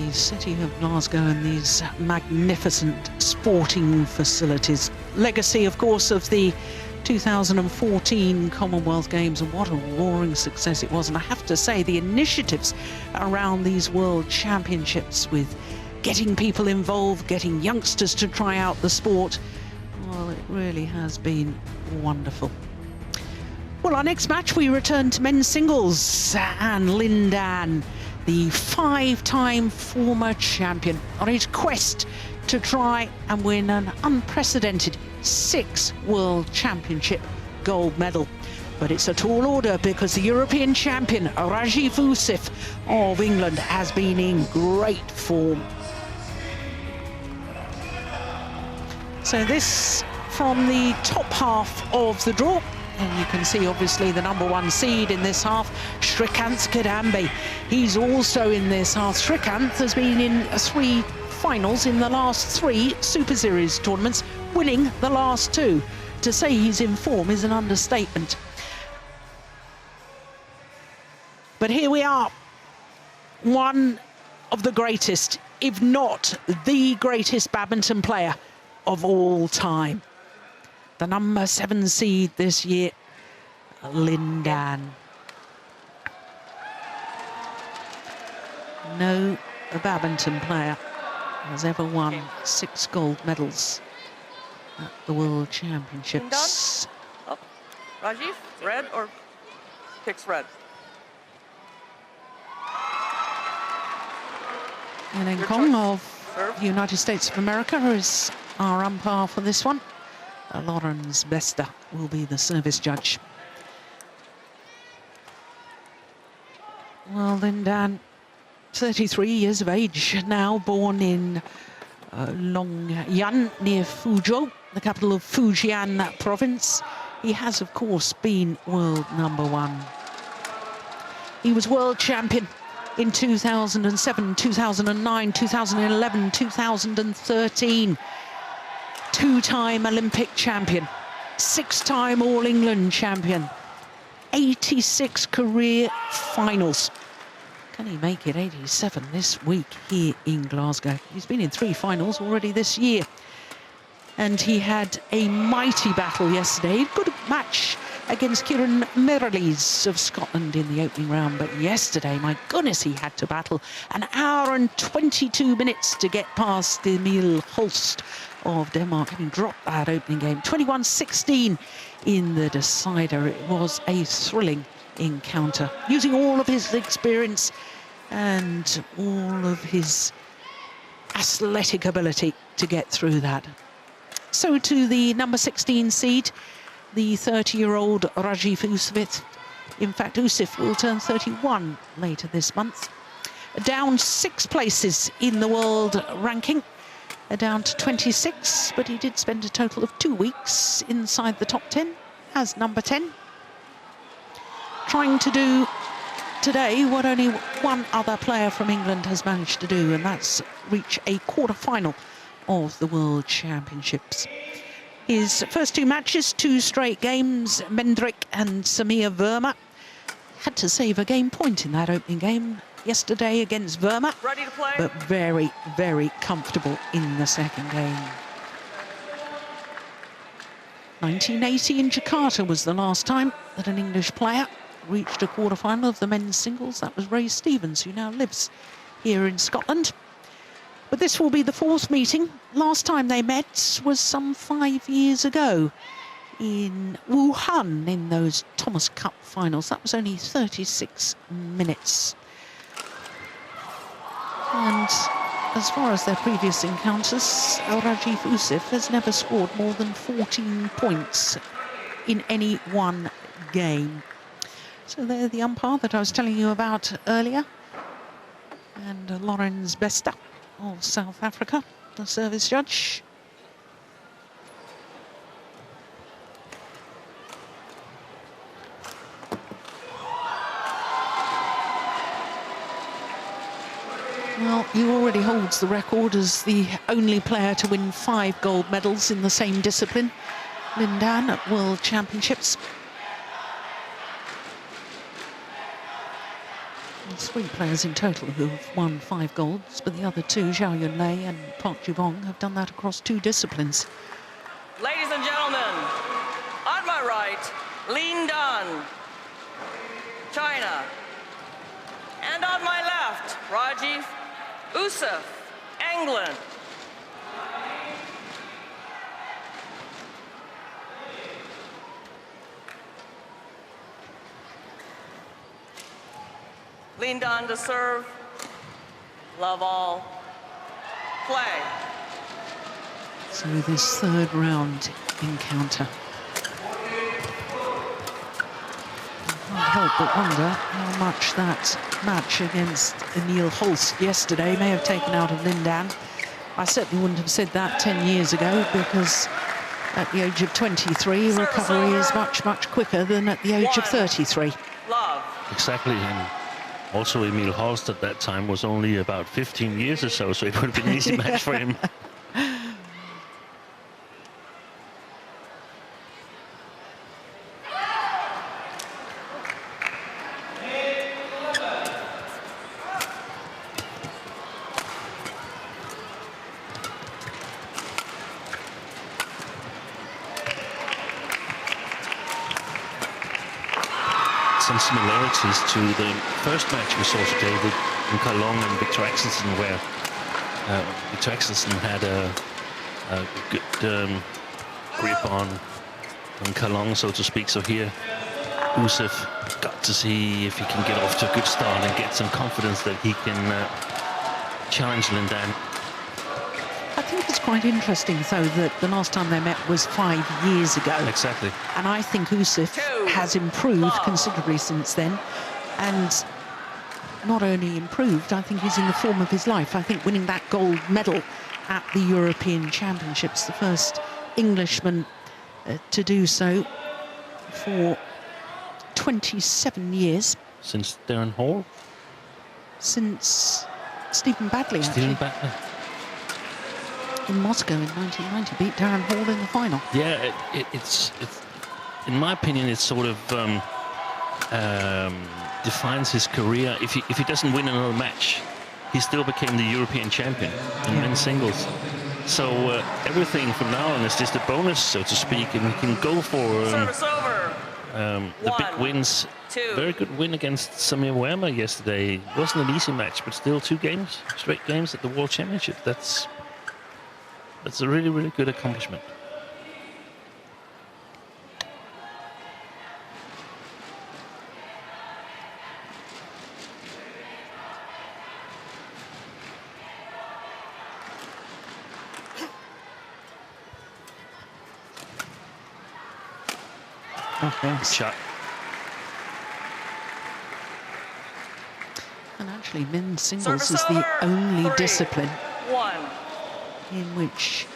the city of Glasgow and these magnificent sporting facilities. Legacy, of course, of the 2014 Commonwealth Games, and what a roaring success it was. And I have to say, the initiatives around these World Championships with getting people involved, getting youngsters to try out the sport, well, it really has been wonderful. Well, our next match, we return to men's singles, and Lindan, the 5-time former champion, on his quest to try and win an unprecedented 6th World Championship gold medal. But it's a tall order because the European champion, Rajiv Ouseph of England, has been in great form. So this from the top half of the draw. And you can see, obviously, the #1 seed in this half, Srikanth Kadambi. He's also in this half. Srikanth has been in 3 finals in the last 3 Super Series tournaments, winning the last 2. To say he's in form is an understatement. But here we are, one of the greatest, if not the greatest badminton player of all time. The #7 seed this year, Lindan. No badminton player has ever won 6 gold medals at the World Championships. Up. Rajiv, red or picks red? And Kong of the United States of America is our umpire for this one. Lawrence Bester will be the service judge. Well, Lindan, 33 years of age now, born in Longyan near Fuzhou, the capital of Fujian province. He has, of course, been world #1. He was world champion in 2007, 2009, 2011, 2013. 2-time Olympic champion, 6-time All-England champion, 86 career finals. Can he make it 87 this week here in Glasgow? He's been in 3 finals already this year. And he had a mighty battle yesterday. Good match against Kieran Merrilees of Scotland in the opening round. But yesterday, my goodness, he had to battle 1 hour and 22 minutes to get past Emil Holst of Denmark, having dropped that opening game. 21-16 in the decider. It was a thrilling encounter, using all of his experience and all of his athletic ability to get through that. So to the #16 seed, the 30-year-old Rajiv Ouseph. In fact, Ouseph will turn 31 later this month. Down 6 places in the world ranking. Down to 26, but he did spend a total of 2 weeks inside the top 10 as #10. Trying to do today what only one other player from England has managed to do, and that's reach a quarter-final of the World Championships. His first 2 matches, 2 straight games, Mendrik and Samir Verma. Had to save a game point in that opening game yesterday against Verma, Ready to play. but very, very comfortable in the second game. 1980 in Jakarta was the last time that an English player reached a quarter-final of the men's singles. That was Ray Stevens, who now lives here in Scotland. But this will be the 4th meeting. Last time they met was some 5 years ago in Wuhan in those Thomas Cup finals. That was only 36 minutes. And as far as their previous encounters, Rajiv Ouseph has never scored more than 14 points in any one game. So they're the umpire that I was telling you about earlier. And Lawrence Bester of South Africa, the service judge. Well, he already holds the record as the only player to win 5 gold medals in the same discipline. Lindan at World Championships. There's 3 players in total who've won 5 golds, but the other 2, Zhao Yunlei and Park Jubong, have done that across 2 disciplines. Ladies and gentlemen, on my right, Lin Dan, China. And on my left, Rajiv Ouseph, England. Lin Dan to serve. Love all. Play. So this 3rd round encounter. I can't help but wonder how much that match against Emil Holst yesterday may have taken out of Lin Dan. I certainly wouldn't have said that 10 years ago, because at the age of 23, recovery is much, much quicker than at the age of 33. Love. Exactly. And also, Emil Holst at that time was only about 15 years or so it would have been an easy match for him. Some similarities to the first match we saw today with Kalong and Victor Axelsen, where Victor Axelsen had a good grip on Kalong, so to speak. So here, Ouseph got to see if he can get off to a good start and get some confidence that he can challenge Lin Dan. I think it's quite interesting, though, that the last time they met was 5 years ago. Exactly. And I think Ouseph has improved considerably since then. And not only improved, I think he's in the form of his life. I think winning that gold medal at the European Championships, the first Englishman to do so for 27 years. Since Darren Hall? Since Stephen Badley, Stephen actually. Badley. In Moscow in 1990, beat Darren Hall in the final. Yeah, it's in my opinion, it sort of defines his career. If he doesn't win another match, he still became the European champion in men's singles. So everything from now on is just a bonus, so to speak, and he can go for Service over. the big wins. 2. Very good win against Samir Werma yesterday. It wasn't an easy match, but still 2 games, straight games at the World Championship. That's a really, really good accomplishment. Okay. Shot. And actually, men's singles Service is the over. only 3, discipline 1. in which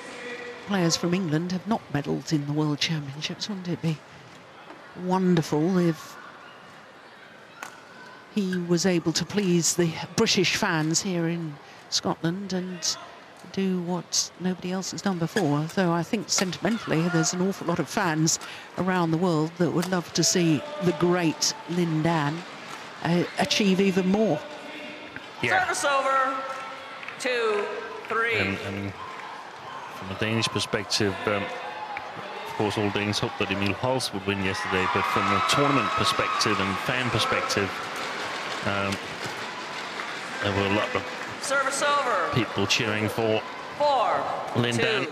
players from England have not medalled in the World Championships. Wouldn't it be wonderful if he was able to please the British fans here in Scotland and do what nobody else has done before? Though I think sentimentally there's an awful lot of fans around the world that would love to see the great Lin Dan achieve even more. Yeah. Service over. 2, 3. And from a Danish perspective, of course, all Danes hoped that Emil Holst would win yesterday, but from a tournament perspective and fan perspective, there were a lot of Service over. people cheering for 4, Lin 2. Dan,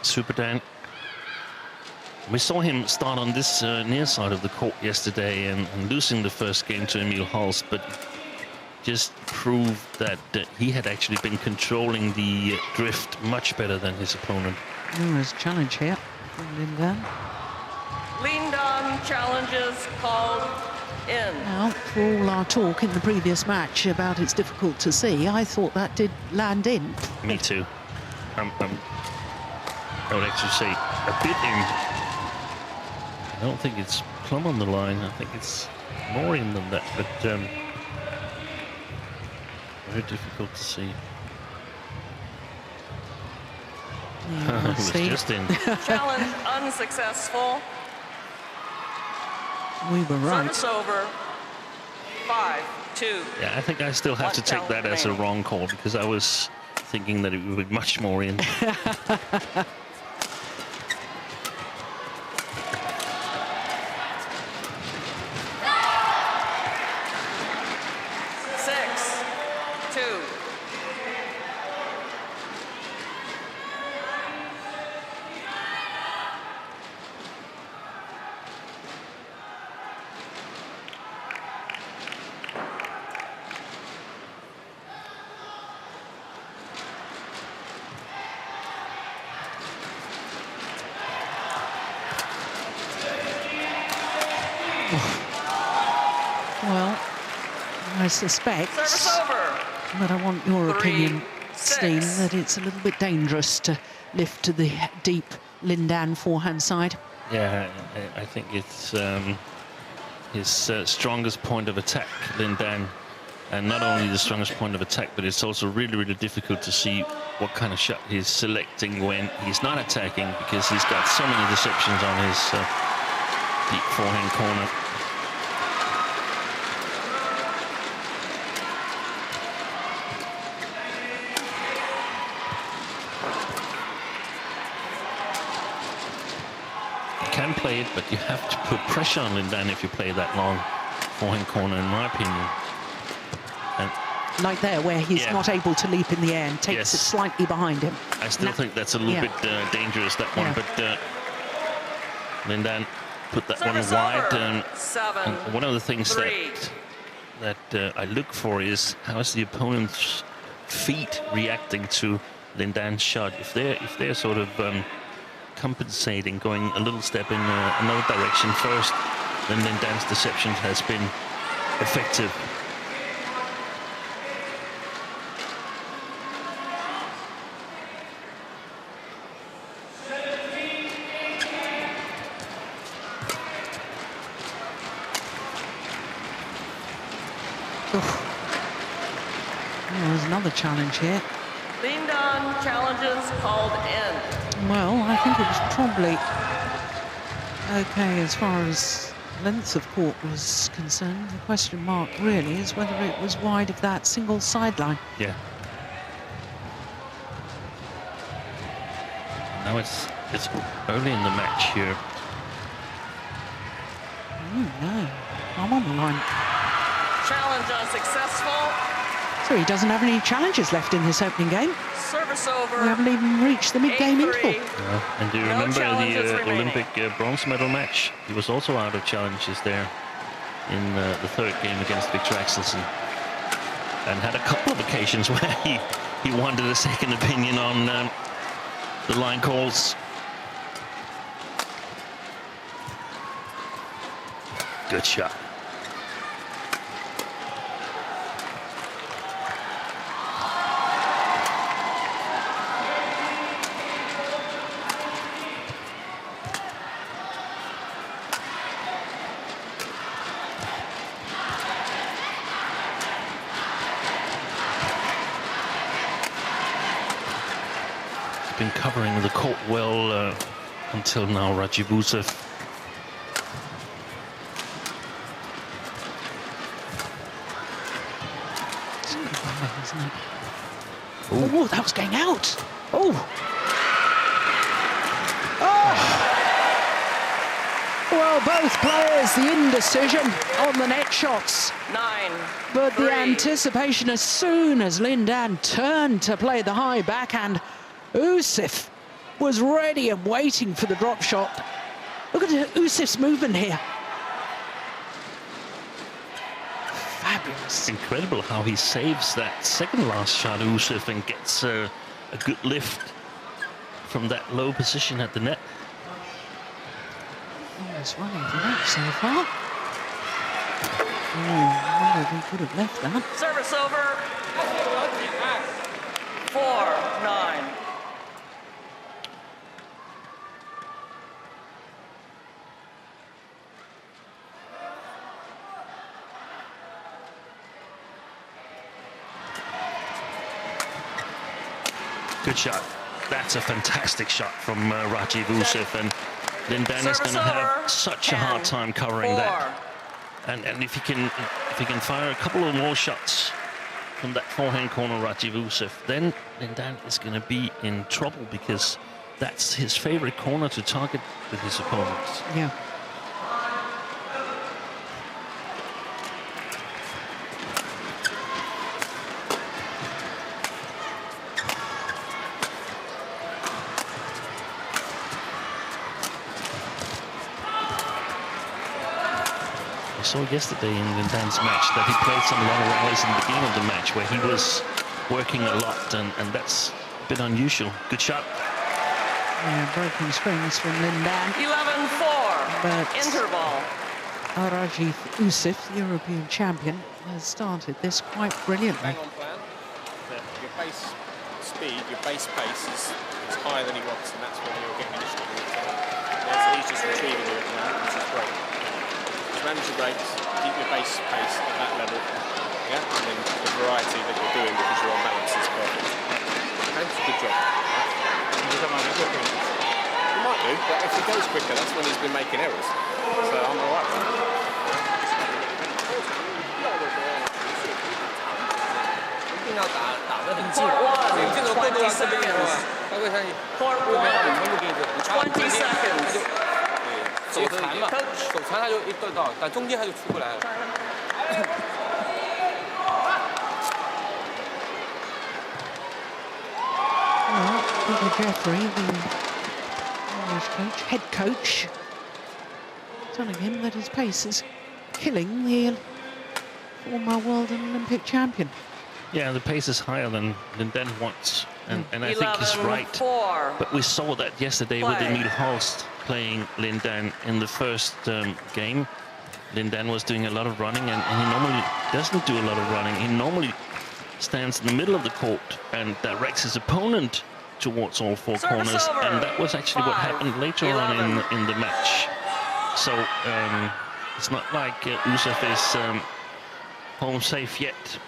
Super Dan. We saw him start on this near side of the court yesterday and losing the first game to Emil Holst, but just proved that he had actually been controlling the drift much better than his opponent. There's a challenge here from Lin Dan. Lin Dan challenges called in. Now, for all our talk in the previous match about it's difficult to see, I thought that did land in. Me too. I would actually say a bit in. I don't think it's plumb on the line. I think it's more in than that, but very difficult to see. Yeah, It was see, just in. Challenge unsuccessful. we were right. Service over. 5, 2. 2. Yeah, I think I still have to take that as a wrong call, because I was thinking that it would be much more in. 6-2. Well, I suspect Service over. but I want your 3, opinion, 6. Steen, that it's a little bit dangerous to lift to the deep Lindan forehand side. Yeah, I think it's his strongest point of attack, Lindan. And not only the strongest point of attack, but it's also really, really difficult to see what kind of shot he's selecting when he's not attacking, because he's got so many deceptions on his deep forehand corner. Can play it, but you have to put pressure on Lindan if you play that long forehand corner, in my opinion. And like there, where he's yeah. not able to leap in the air and takes it slightly behind him. I still think that's a little bit dangerous, that one, but Lindan put that Service one wide. over. 7, and one of the things 3. that I look for is how is the opponent's feet reacting to Lindan's shot. If they're sort of compensating, going a little step in another direction first, then Lindan's deception has been effective. There's another challenge here. Lindan challenges called in. Well, I think it was probably okay as far as length of court was concerned. The question mark really is whether it was wide of that single sideline. Yeah. Now it's early in the match here. No, I'm on the line. Challenge unsuccessful. So he doesn't have any challenges left in this opening game. Service over. We haven't even reached the mid-game 8-3. interval. Yeah. And do you No remember challenges the remaining. Olympic bronze medal match? He was also out of challenges there in the third game against Victor Axelsen, and had a couple of occasions where he wanted a second opinion on the line calls. Good shot. Been covering the court well until now, Rajiv Ouseph. Oh, that was going out. Oh. Well, both players, the indecision on the net shots. 9. But 3. the anticipation as soon as Lindan turned to play the high backhand, Ouseph was ready and waiting for the drop shot. Look at Ousef's movement here. Fabulous. Incredible how he saves that second last shot, Ouseph, and gets a good lift from that low position at the net. He's running the net so far. Oh, wonder if he could have left that. Service over. 4-9. Good shot. That's a fantastic shot from Rajiv Ouseph, and Lindan is going to have such a hard time covering that. And if he can if he can fire a couple of more shots from that forehand corner, Rajiv Ouseph, then Dan is going to be in trouble, because that's his favorite corner to target with his opponents. Yeah. I saw yesterday in Dan's match that he played some long rallies in the beginning of the match where he was working a lot, and that's a bit unusual. Good shot. Yeah, broken strings from Dan. 11-4. But Interval. Rajiv Ouseph, the European champion, has started this quite brilliantly. Bang on plan. Your base speed, your base pace is higher than he wants, and that's when you're getting initiative. Yeah, so he's just retrieving you at the moment, which is great. Just manage your breaks, keep your base pace at that level. Yeah, and then the variety that you're doing because you're on balance is perfect. Okay, it's a good job. Right? You might do, but if he goes quicker, that's when he's been making errors. So I'm alright with that. Court 1, 20 seconds. Court 1, 20 seconds. 手残嘛，手残他就一对到，但中间他就出不来了。 Well, Peter Jeffrey, the Irish coach, head coach, telling him that his pace is killing the former world and Olympic champion. Yeah, the pace is higher than Dan wants, and I think he's right. 4. But we saw that yesterday with Emil Holst playing Lin Dan in the first game. Lin Dan was doing a lot of running, and he normally doesn't do a lot of running. He normally stands in the middle of the court and directs his opponent towards all four corners, and that was actually what happened later on in the match. So it's not like Ouseph is home safe yet.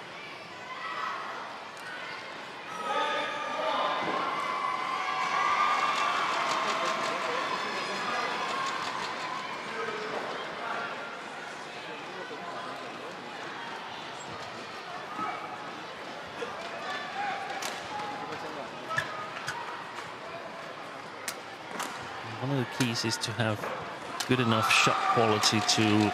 One of the keys is to have good enough shot quality to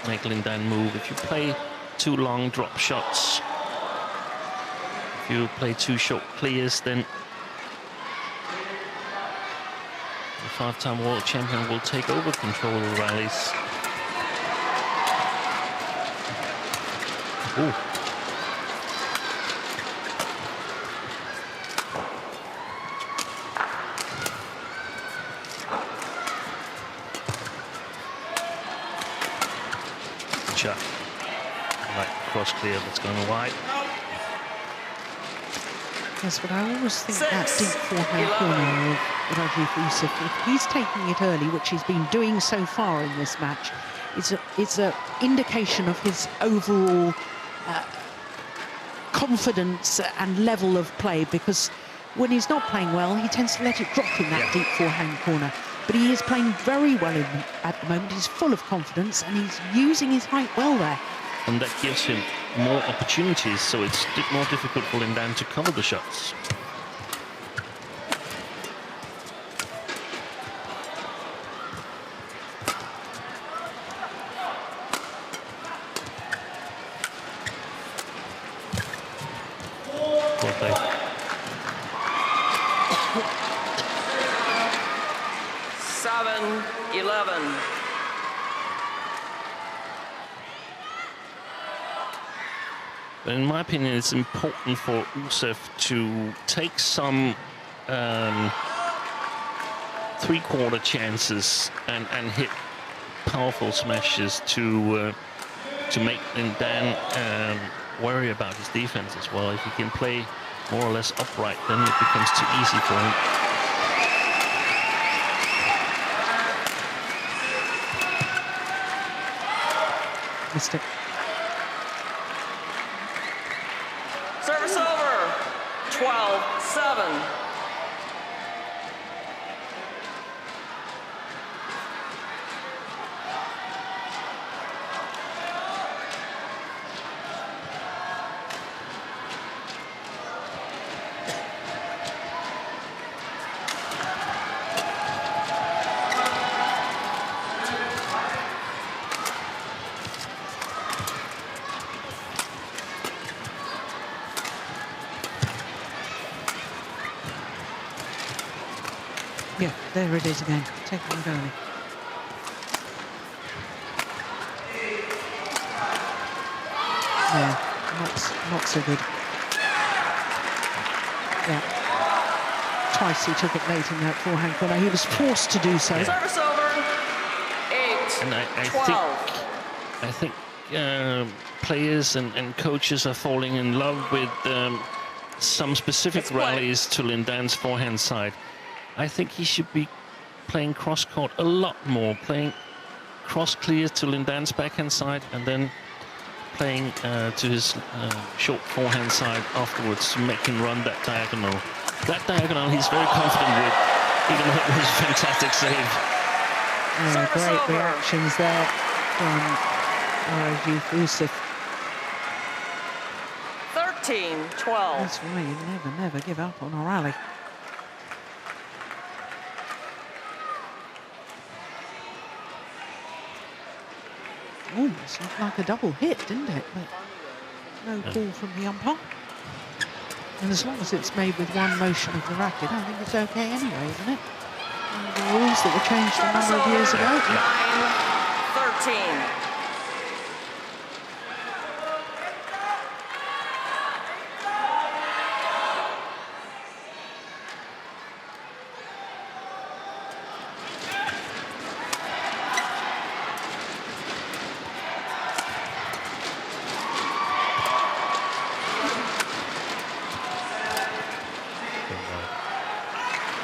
make Lin Dan move. If you play too long drop shots, if you play too short clears, then the five-time world champion will take over control of the rallies. Ooh. Shot. Right, cross clear, that's going wide. Yes, but I always think that deep forehand corner of Rajiv Ouseph, if he's taking it early, which he's been doing so far in this match, it's an indication of his overall confidence and level of play, because when he's not playing well, he tends to let it drop in that deep forehand corner. But he is playing very well at the moment. He's full of confidence, and he's using his height well there. And that gives him more opportunities, so it's a bit more difficult for Lin Dan to cover the shots. Well played. 7-11. But in my opinion, it's important for Ouseph to take some three-quarter chances and hit powerful smashes to make Lin Dan worry about his defense as well. If he can play more or less upright, then it becomes too easy for him. Missed it. Service over. 12-7. there it is again, taking it early. Yeah, not so good. Yeah. Twice he took it late in that forehand corner. He was forced to do so. Service over. 8. And I 12. think players and coaches are falling in love with some specific rallies to Lindan's forehand side. I think he should be playing cross-court a lot more, playing cross-clear to Lindan's backhand side, and then playing to his short forehand side afterwards to make him run that diagonal. That diagonal he's very confident with, even though it was a fantastic save. Great reactions there from Rajiv Ouseph. 13-12. That's why you never give up on a rally. Almost looked like a double hit, didn't it? But no call from the umpire. And as long as it's made with one motion of the racket, I think it's okay anyway, isn't it? One of the rules that were changed a number of years ago. 9-13.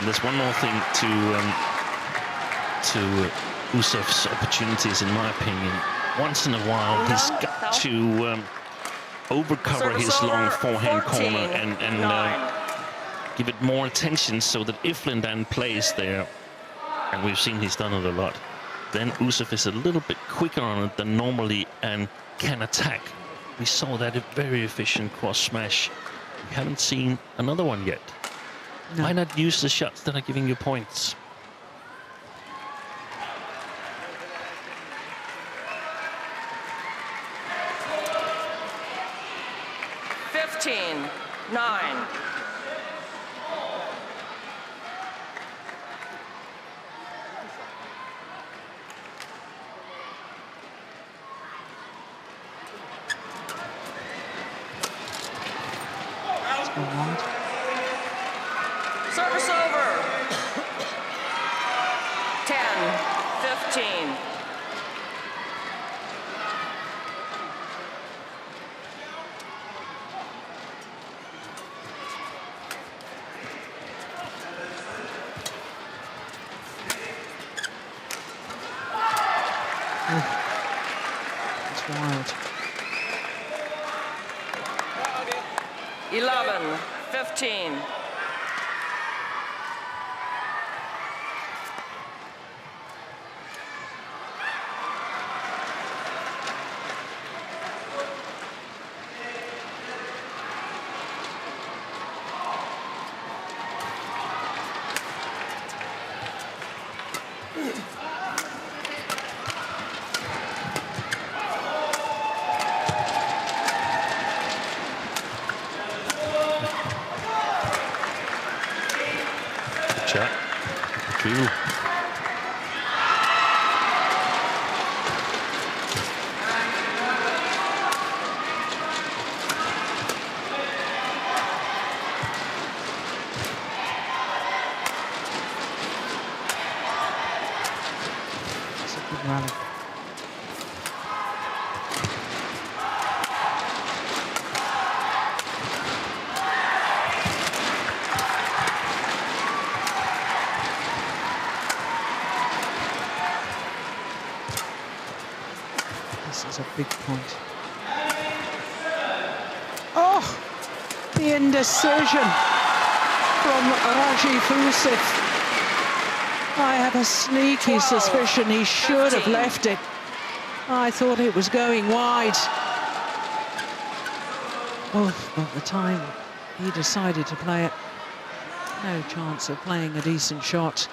There's one more thing to Ousef's opportunities, in my opinion. Once in a while, he's got to overcover his long forehand corner and give it more attention, so that if Lindan plays there, and we've seen he's done it a lot, then Ousef is a little bit quicker on it than normally and can attack. We saw that a very efficient cross smash. We haven't seen another one yet. No. Why not use the shots that are giving you points? Nine. Let's go wide. Service over. 10-15. It's wild. 11-15. Chat. Retrieval. It's a good rally. This is a big point. Oh, the indecision from Rajiv Ouseph. I have a sneaky suspicion he should have left it. I thought it was going wide. Oh, but the time he decided to play it, no chance of playing a decent shot.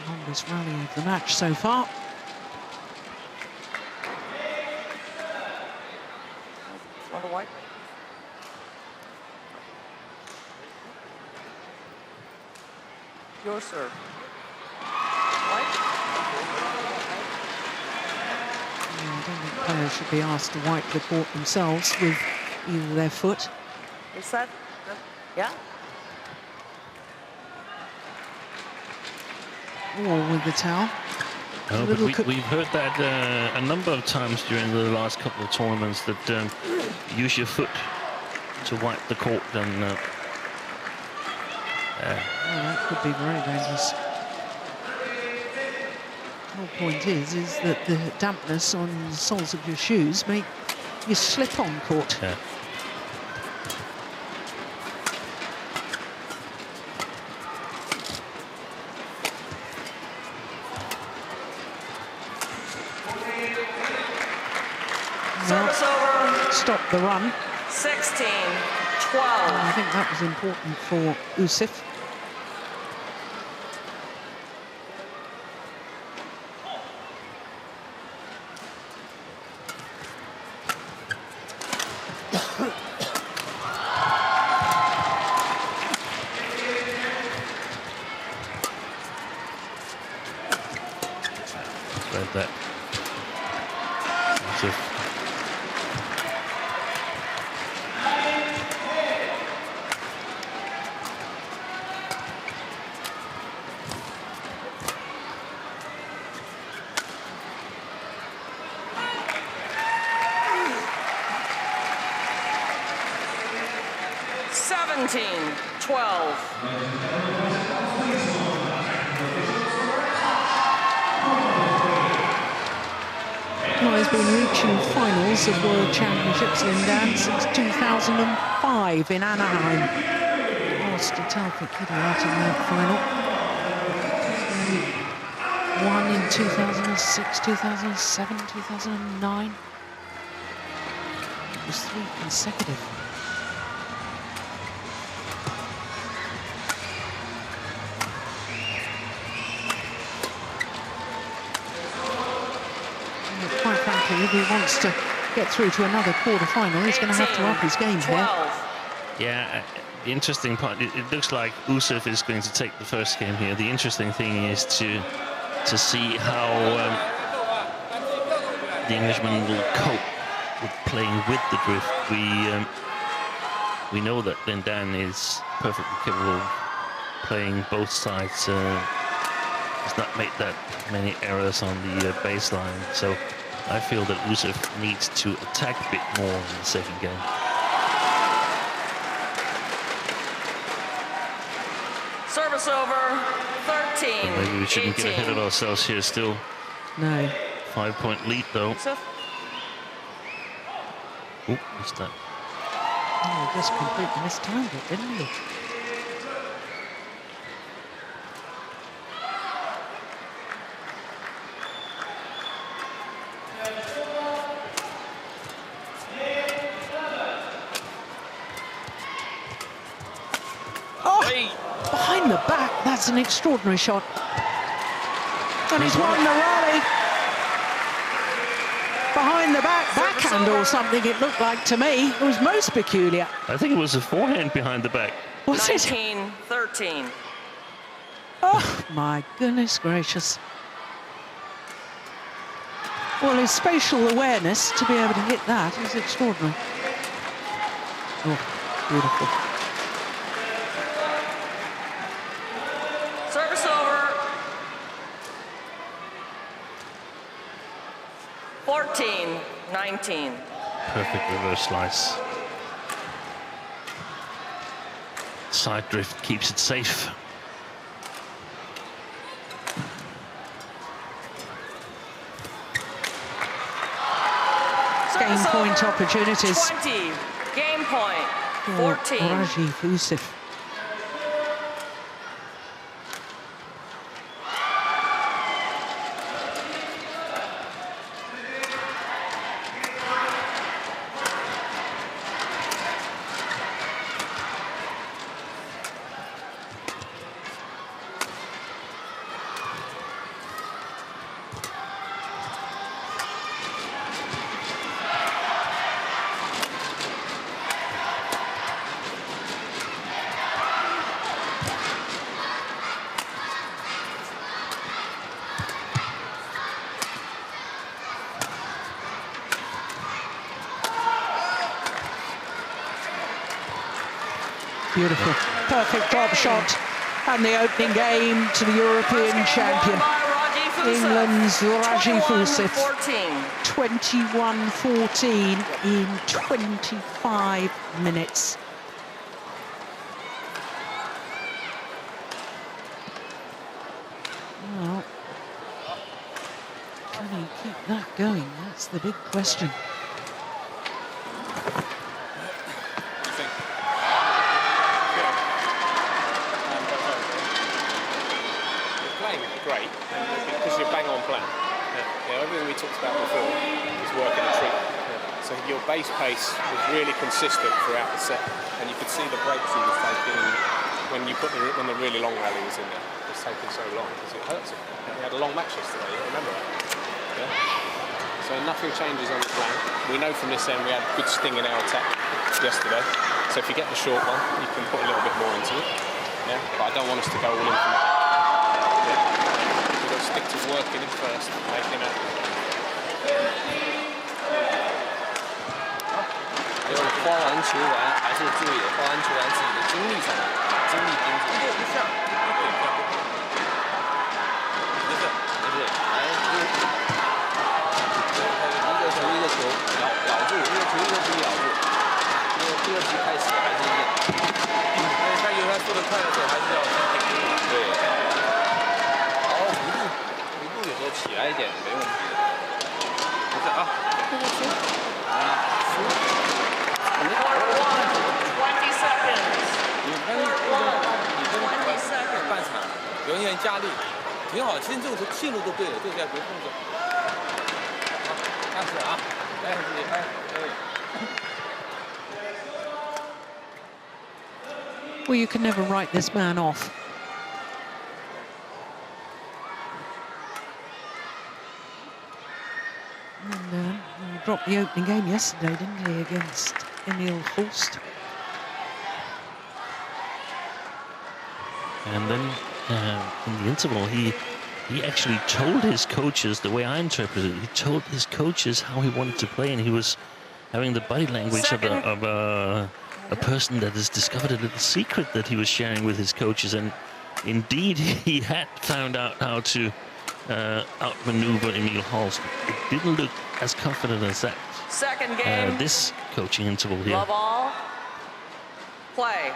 Longest rally of the match so far. On the white. Your serve. White. Yeah, I don't think players should be asked to wipe the court themselves with either their foot Is that? Yeah. or with the towel. No, but we've heard that a number of times during the last couple of tournaments, that use your foot to wipe the court, and that could be very dangerous. The whole point is that the dampness on the soles of your shoes make you slip on court. yeah. Service over. Stop the run. 16, 12. I think that was important for Ouseph. Read that. Ouseph. 17, 12. Well, he's been reaching finals of World Championships in dance since 2005 in Anaheim. Lost to Talcott Kidder out in that final. Won in 2006, 2007, 2009. It was 3 consecutive. Quite frankly, if he wants to get through to another quarter-final, he's going to have to up his game here. Yeah, the interesting part, it looks like Ouseph is going to take the first game here. The interesting thing is to see how the Englishman will cope with playing with the drift. We know that Dan is perfectly capable of playing both sides. He's not made that many errors on the baseline, so I feel that Ouseph needs to attack a bit more in the second game. Service over, 13, And maybe we shouldn't 18. get ahead of ourselves here still. No. 5-point lead though. Ouseph. Oh, missed that. Oh, just completely mistimed it, didn't he? Behind the back, that's an extraordinary shot. And he's won the rally. Behind the back, backhand or something, it looked like to me. It was most peculiar. I think it was a forehand behind the back. Was it? 19, 13. Oh, my goodness gracious. Well, his spatial awareness to be able to hit that is extraordinary. Oh, beautiful. Service over. 14, 19. Perfect reverse slice. Side drift keeps it safe. Game Service point over, opportunities 20. Game point. for 14. Rajiv Ouseph. Beautiful. Perfect drop shot. And the opening game to the European champion. England's Rajiv Ouseph. 21-14 in 25 minutes. Well, can he keep that going? That's the big question. Great, because you're bang on plan. Everything we talked about before is working a treat. So your base pace was really consistent throughout the set, and you could see the breaks he was taking when the really long rally was in there. It was taking so long because it hurts him. He had a long match yesterday. You remember that? Yeah. So nothing changes on the plan. We know from this end we had good sting in our attack yesterday. So if you get the short one, you can put a little bit more into it. Yeah. But I don't want us to go all in from that. Stick to working it first, making it. 还有花完球完还是注意花完球完自己的精力上，精力盯住。不是，来，一个球一个球咬住，一个球一个球咬住。因为第二局开始还是一样。他有他做的快的时候，还是要先顶住。对。 有时候起来一点没问题的，不是啊，这个球20 seconds. 你跟半场有点加力，挺好。其实这个球线路都对了，这下别碰着。好，开始啊，来自己拍，Well, you can never write this man off. And he dropped the opening game yesterday, didn't he, against Emil Holst? And then in the interval, he actually told his coaches, the way I interpret it, he told his coaches how he wanted to play, and he was having the body language of a person that has discovered a little secret that he was sharing with his coaches. And indeed, he had found out how to outmaneuver Emil Holst. It didn't look as confident as that. Second game. This coaching interval here. Love all. Play.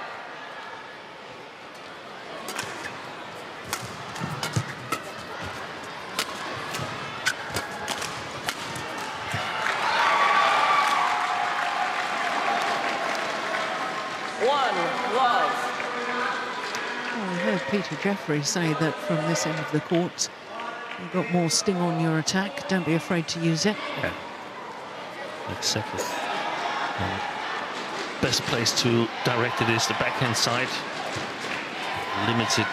I heard Peter Jeffrey say that from this end of the court, you've got more sting on your attack. Don't be afraid to use it. Yeah. Exactly. Best place to direct it is the backhand side. Limited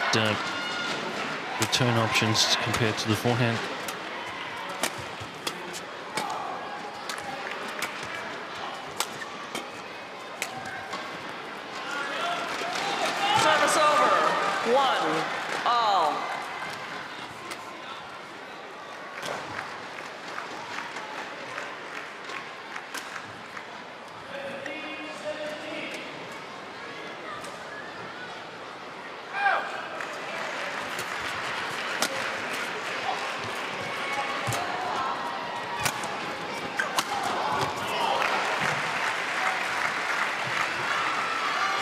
return options compared to the forehand. Service over. 1-all.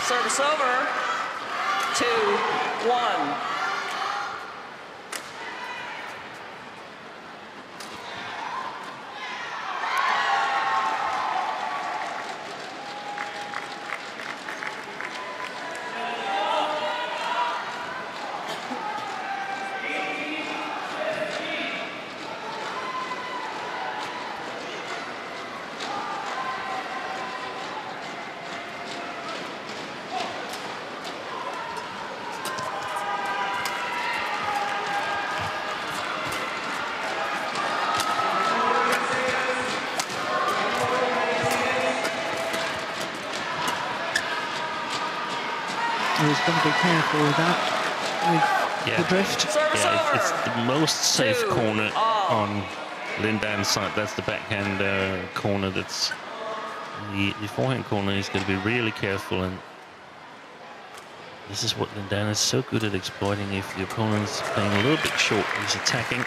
Service over. 2-1. He's got to be careful with that, with the drift. Yeah, it's the most safe corner on Lin Dan's side. That's the backhand corner. That's the forehand corner. He's going to be really careful and This is what Lindan is so good at exploiting. If the opponent's playing a little bit short, he's attacking.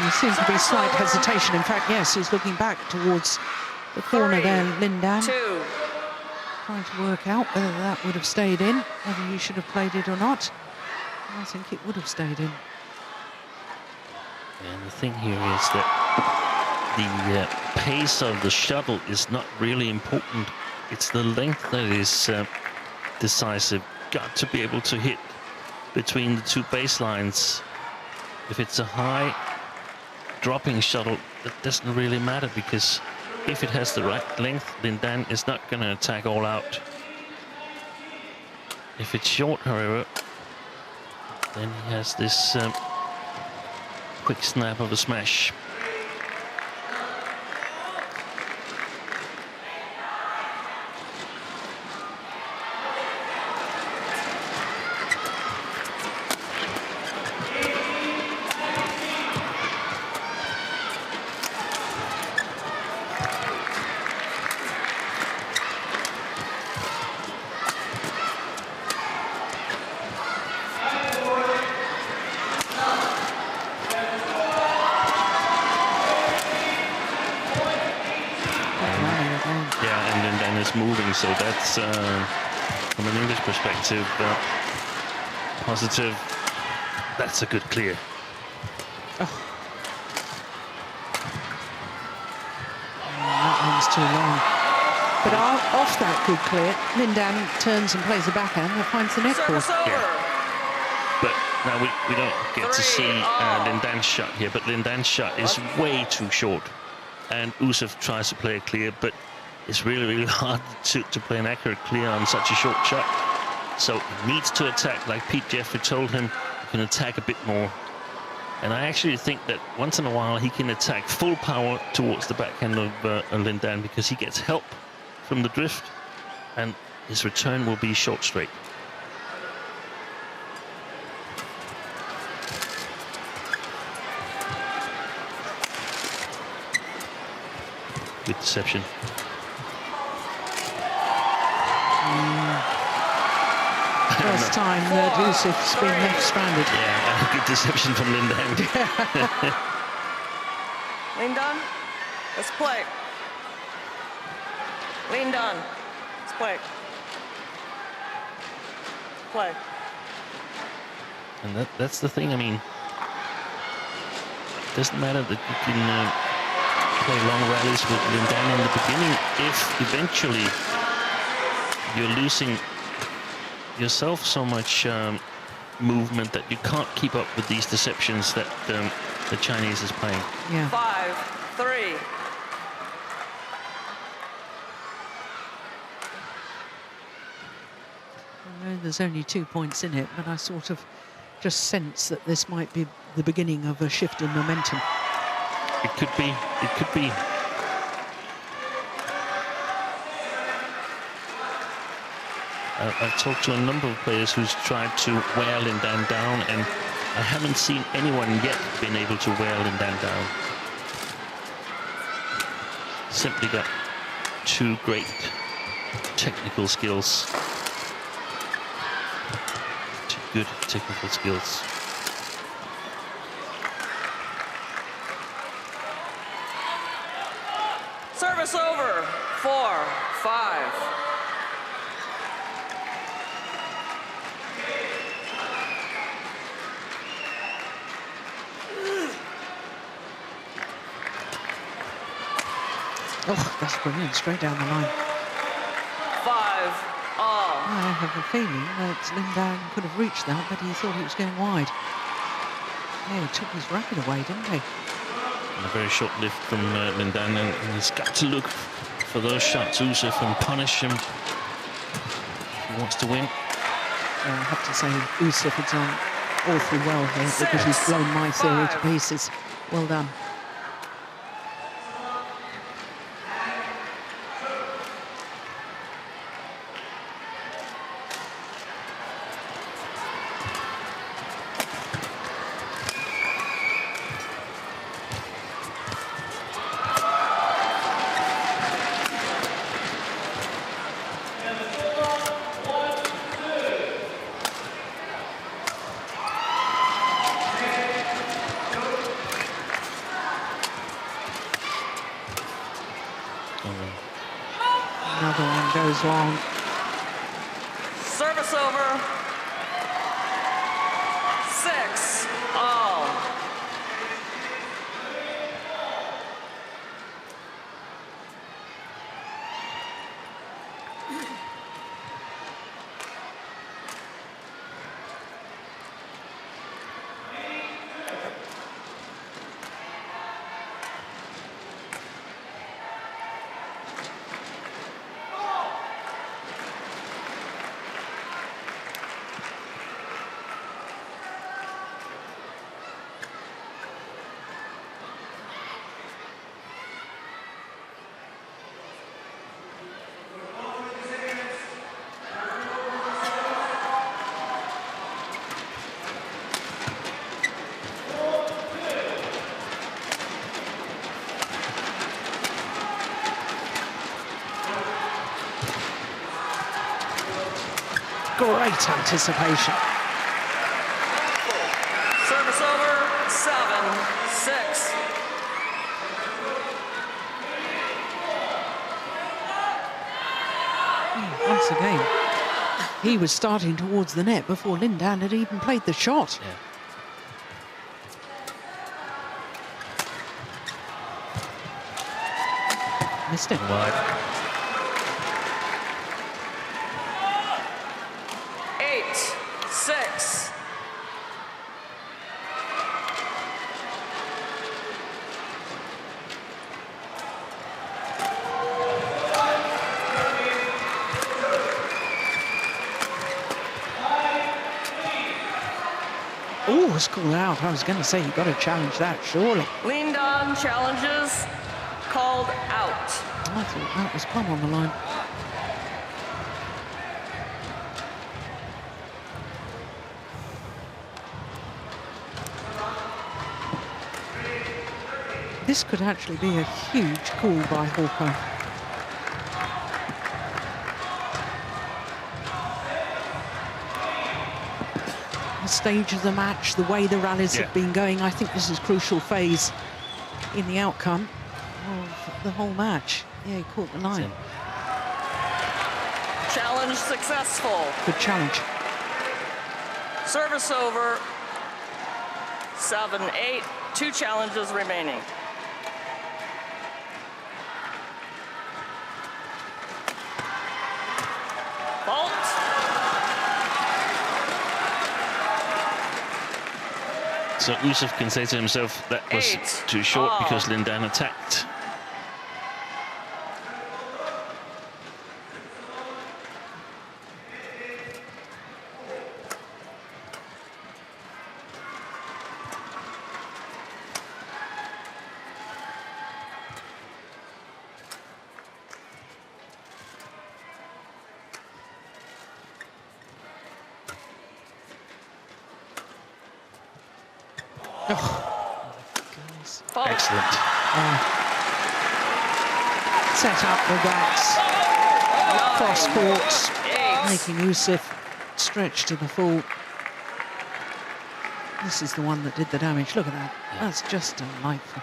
There seems to be slight hesitation. In fact, yes, he's looking back towards the corner there, Lindan. 2. Trying to work out whether that would have stayed in, whether he should have played it or not. I think it would have stayed in. And the thing here is that the pace of the shuttle is not really important. It's the length that is decisive. Got to be able to hit between the two baselines. If it's a high dropping shuttle, that doesn't really matter, because if it has the right length, Lindan is not going to attack all out. If it's short, however, then he has this quick snap of a smash. Moving, so that's from an English perspective positive. That's a good clear. Oh. That one's too long. But off that good clear, Lindan turns and plays the backhand and finds the net ball. Yeah. But now we don't get to see Lindan's shot here, but Lindan's shot is way too short, and Ouseph tries to play a clear, but it's really, really hard to play an accurate clear on such a short shot. So he needs to attack, like Pete Jeffrey told him, he can attack a bit more. And I actually think that once in a while he can attack full power towards the backhand of Lindan, because he gets help from the drift and his return will be short straight. Good deception. First time that Ousef's been left stranded. Yeah, good deception from Lindan. Lindan, let's play. Lindan, let's play. Play. And that's the thing. I mean, it doesn't matter that you can play long rallies with Lindan in the beginning if eventually you're losing yourself so much movement that you can't keep up with these deceptions that the Chinese is playing. Yeah. 5-3. I know there's only 2 points in it, but I sort of just sense that this might be the beginning of a shift in momentum. It could be. It could be. I've talked to a number of players who's tried to wear Lindan down, and I haven't seen anyone yet been able to wear Lindan down. Simply got two great technical skills. Two good technical skills. Service over. 4-5. Oh, that's brilliant, straight down the line. 5-all. I have a feeling that Lindan could have reached that, but he thought he was going wide. Yeah, he took his racket away, didn't he? And a very short lift from Lindan, and he's got to look for those shots, Ouseph, and punish him if he wants to win. I have to say, Ouseph has done awfully well here, because he's blown my theory to pieces. Well done. goes long. Service over. 6-all. Great anticipation. Service over. 7-6. Once again, he was starting towards the net before Lin Dan had even played the shot. Yeah. Missed it. Wide. 8-6. Oh, it's called out. I was going to say, you've got to challenge that, surely. Lean down challenges called out. I thought that was plumb on the line. This could actually be a huge call by Hawkeye. The stage of the match, the way the rallies have been going, I think this is a crucial phase in the outcome of the whole match. Yeah, he caught the line. Challenge successful. Good challenge. Service over. 7-8. 2 challenges remaining. Fault. So Ouseph can say to himself that was 8 too short all. because Lin Dan attacked. Fault. Excellent. Set up the backs, cross courts, 8. making Ouseph stretch to the full. This is the one that did the damage. Look at that. That's just delightful.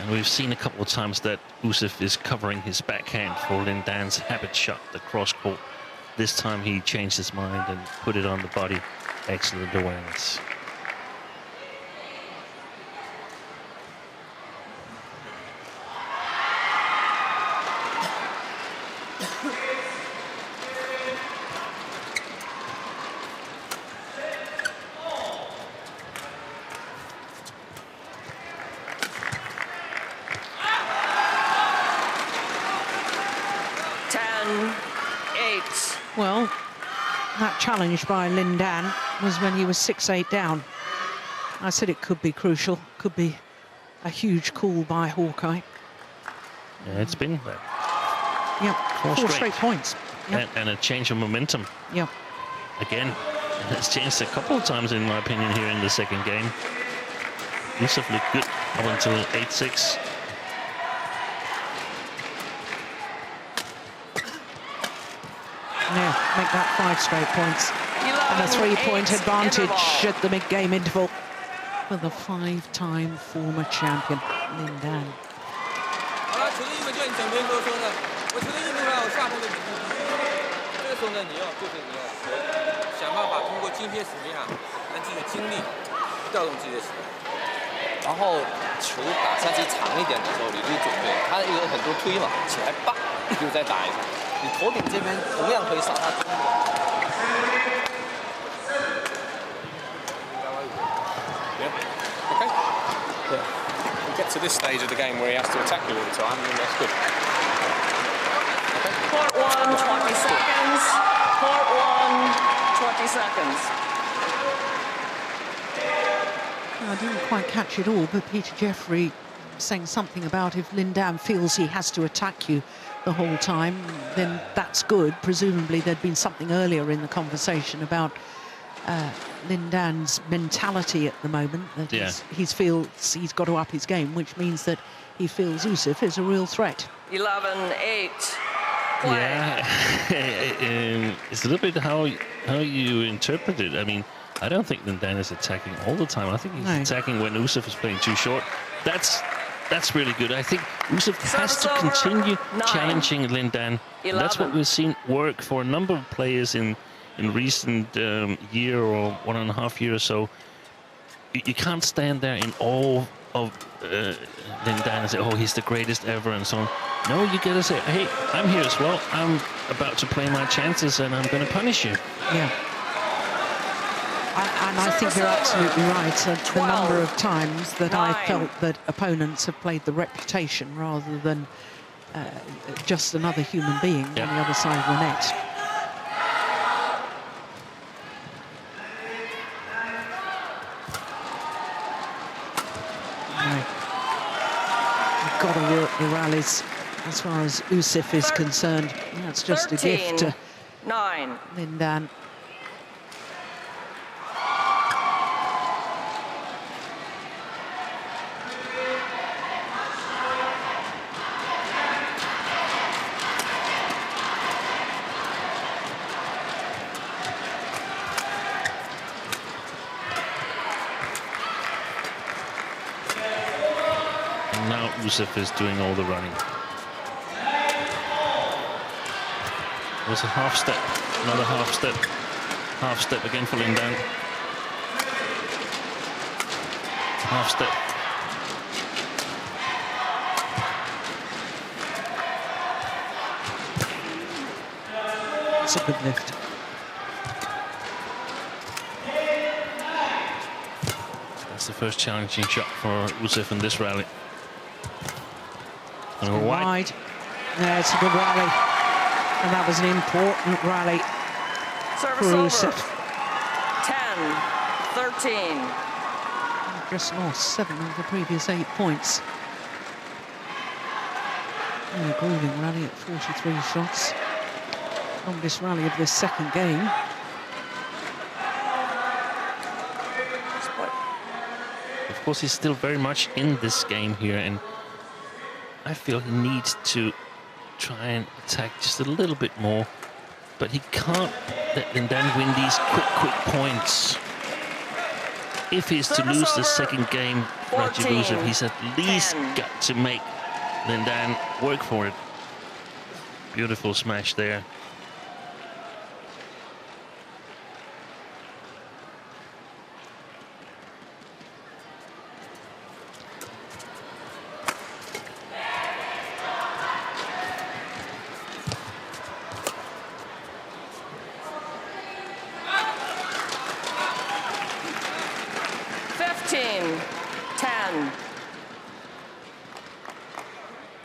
And we've seen a couple of times that Ouseph is covering his backhand for Lin Dan's habit shot, the cross court. This time he changed his mind and put it on the body. Excellent awareness. Well, that challenge by Lin Dan was when he was 6-8 down. I said it could be crucial, could be a huge call by Hawkeye. Yeah, it's been Yep, four straight points. Yep. and a change of momentum. Yep. Again, it's changed a couple of times in my opinion here in the second game. Ouseph looked good up until 8-6. Yeah, make that 5 straight points. And a 3-point advantage at the mid-game interval for the 5-time former champion, Lin Dan. 好了，球队们叫你整边沟通了。我觉得印度上有下分的比例低，这个时候呢，你要想办法通过间歇时间啊，让自己的精力调动自己的时间。然后球打上去长一点的时候，你就准备，它有很多推嘛，起来叭就再打一下。你头顶这边同样可以扫它中路。Yeah. Okay. Yeah. We get to this stage of the game where he has to attack you all the time, and that's good. Court 1, 20 seconds. Court 1, 20 seconds. I didn't quite catch it all, but Peter Jeffrey saying something about if Lin Dan feels he has to attack you the whole time, then that's good. Presumably there'd been something earlier in the conversation about Lin Dan's mentality at the moment, that he feels he's got to up his game, which means that he feels Ouseph is a real threat. 11-8. Yeah, it's a little bit how you interpret it. I mean, I don't think Lin Dan is attacking all the time. I think he's attacking when Ouseph is playing too short. That's really good. I think Ouseph has to continue challenging Lin Dan. That's what we've seen work for a number of players in recent year or 1.5 years or so. You can't stand there in awe of Lin Dan and say, oh, he's the greatest ever and so on. No, you gotta say, hey, I'm here as well. I'm about to play my chances and I'm going to punish you. Yeah. And I think you're absolutely right. The number of times that I felt that opponents have played the reputation rather than just another human being on the other side of the net. You've got to work the rallies as far as Ouseph is concerned. That's just a gift to 9. Lin Dan. Now Ouseph is doing all the running. It was a half step, another half step again for Lin Dan. Half step. It's a good lift. That's the first challenging shot for Ouseph in this rally. Wide. Yeah, it's a good rally. And that was an important rally for Ouseph. 10-13. Just lost 7 of the previous 8 points. And a grueling rally at 43 shots. Longest rally of this second game. Of course, he's still very much in this game here, and I feel he needs to try and attack just a little bit more, but he can't let Lin Dan win these quick points. If he's to lose the second game, Rajiv Ouseph, he's at least got to make Lin Dan work for it. Beautiful smash there.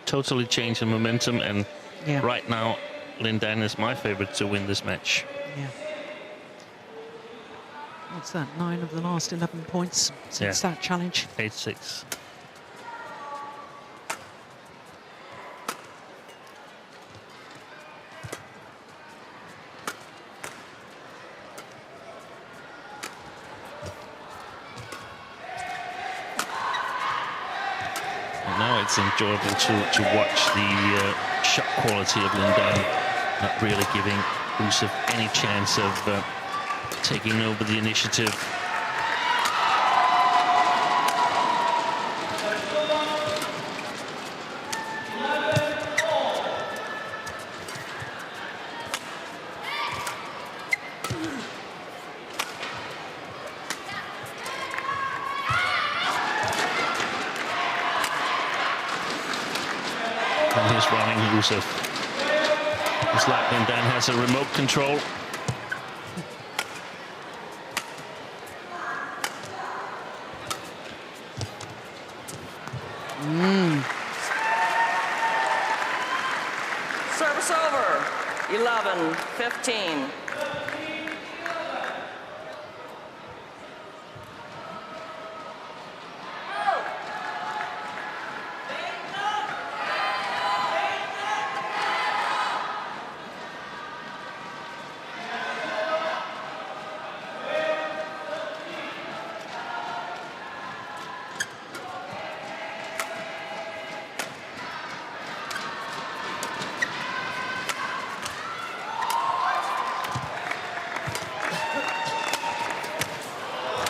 Totally changed the momentum, and right now Lin Dan is my favorite to win this match. Yeah. What's that, 9 of the last 11 points since that challenge? 8-6. Now it's enjoyable to watch the shot quality of Lin Dan, not really giving Ouseph any chance of taking over the initiative. is running Ouseph. It's like Lindan has a remote control. Service over. 11-15.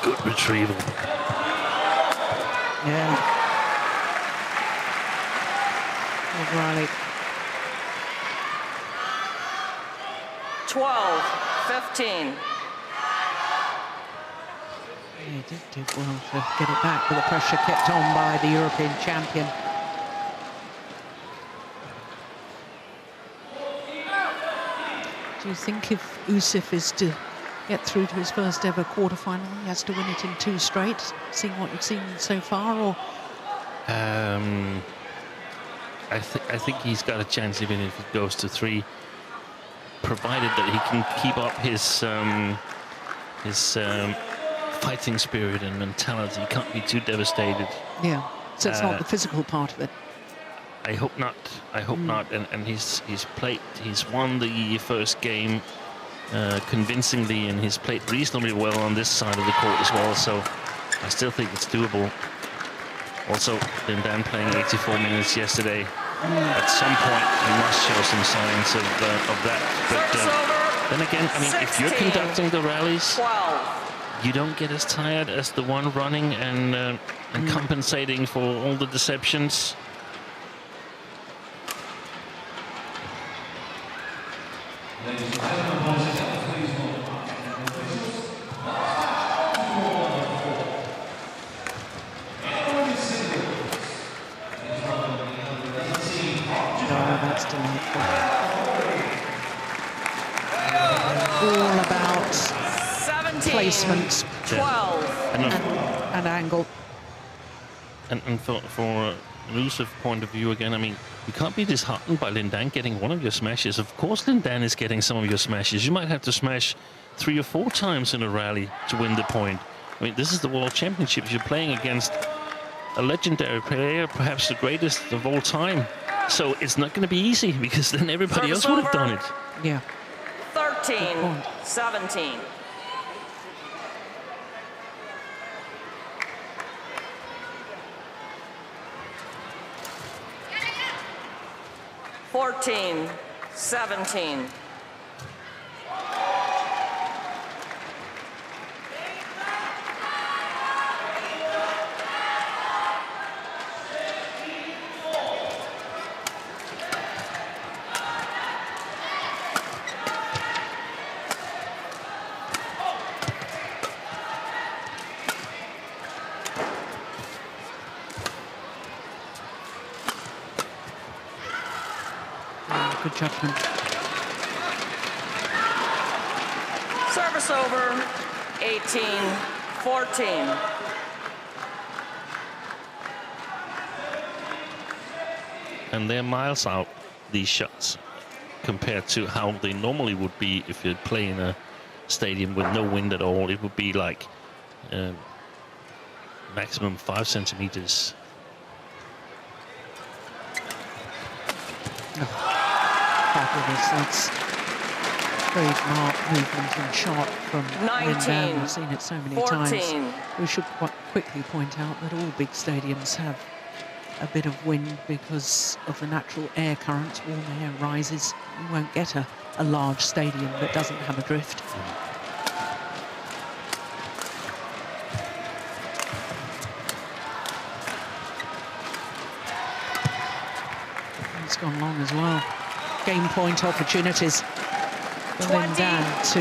Good retrieval. Yeah. O'Reilly. 12-15. He did do well to get it back, but the pressure kept on by the European champion. Do you think if Ouseph is to get through to his first ever quarterfinal, he has to win it in 2 straight, seeing what you've seen so far, or? I think he's got a chance even if it goes to 3, provided that he can keep up his fighting spirit and mentality. He can't be too devastated. Yeah, so it's not the physical part of it. I hope not. I hope not. And he's won the first game convincingly, and he's played reasonably well on this side of the court as well. So I still think it's doable. Also, Lindan playing 84 minutes yesterday. At some point, he must show some signs of that. But then again, I mean, if you're conducting the rallies, you don't get as tired as the one running and compensating for all the deceptions. That's delightful. All about 17, placement, 12, and angle. And for an Ouseph point of view again, I mean, you can't be disheartened by Lindan getting one of your smashes. Of course, Lindan is getting some of your smashes. You might have to smash 3 or 4 times in a rally to win the point. I mean, this is the World Championships. You're playing against a legendary player, perhaps the greatest of all time. So it's not going to be easy, because then everybody else would have done it. Yeah. 13-17. Fourteen, 17. Good judgment. Service over, 18-14. And they're miles out, these shots, compared to how they normally would be if you play in a stadium with no wind at all. It would be like maximum 5 centimeters. That's trademark movement and shot from Lindan. We've seen it so many 14. times. We should quite quickly point out that all big stadiums have a bit of wind because of the natural air currents. Warm air rises. You won't get a large stadium that doesn't have a drift. It's gone long as well. Game point opportunities for Lindan to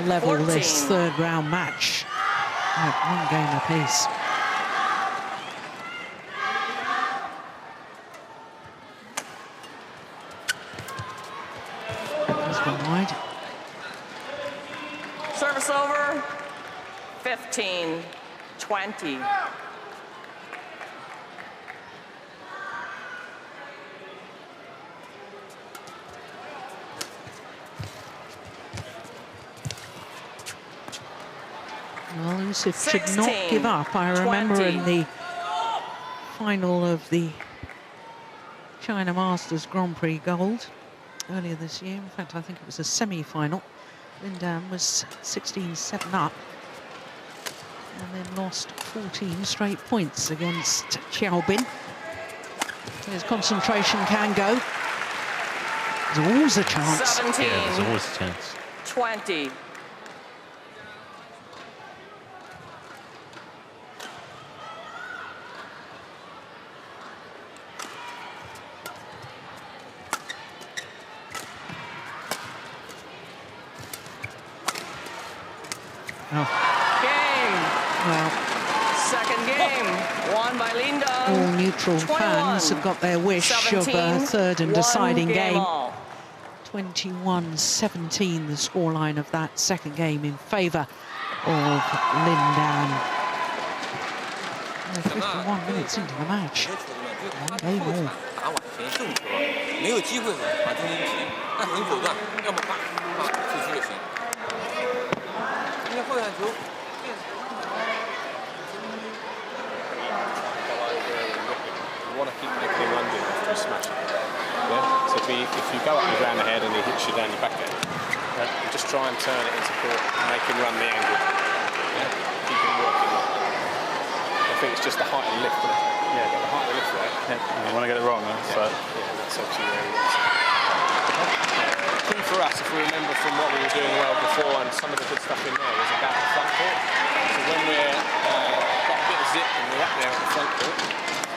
level 14. this 3rd round match at 1 game apiece. 15-20. Well, Ouseph should not give up. I remember 20. in the final of the China Masters Grand Prix Gold earlier this year. In fact, I think it was a semi-final. Lindan was 16-7 up and then lost 14 straight points against Xiaobin. His concentration can go. There's always a chance. 17. Yeah, there's always a chance. 20. Oh, Game. well, Second game. Won by Linda. all neutral fans have got their wish of a third and deciding game. 21-17, the scoreline of that second game in favour of Lindan. We're 51 minutes into the match. 1 game more. 打往前胜出了，没有机会把中间踢，但很果断，要么啪啪出去就行。因为后场球。 You want to keep making him run down after he smashes it. Yeah? So if you go up your round the head and he hits you down your back end, you just try and turn it into court and make him run the angle. Yeah? Keep him working. I think it's just the height of the lift, isn't it? Yeah, got the height of the lift there. Yeah, you want to get it wrong, huh? Yeah, So. yeah, that's obviously where he wants it. The thing for us, if we remember from what we were doing well before and some of the good stuff in there, was about the front court. So when we're got a bit of zip and we're up there at the front court,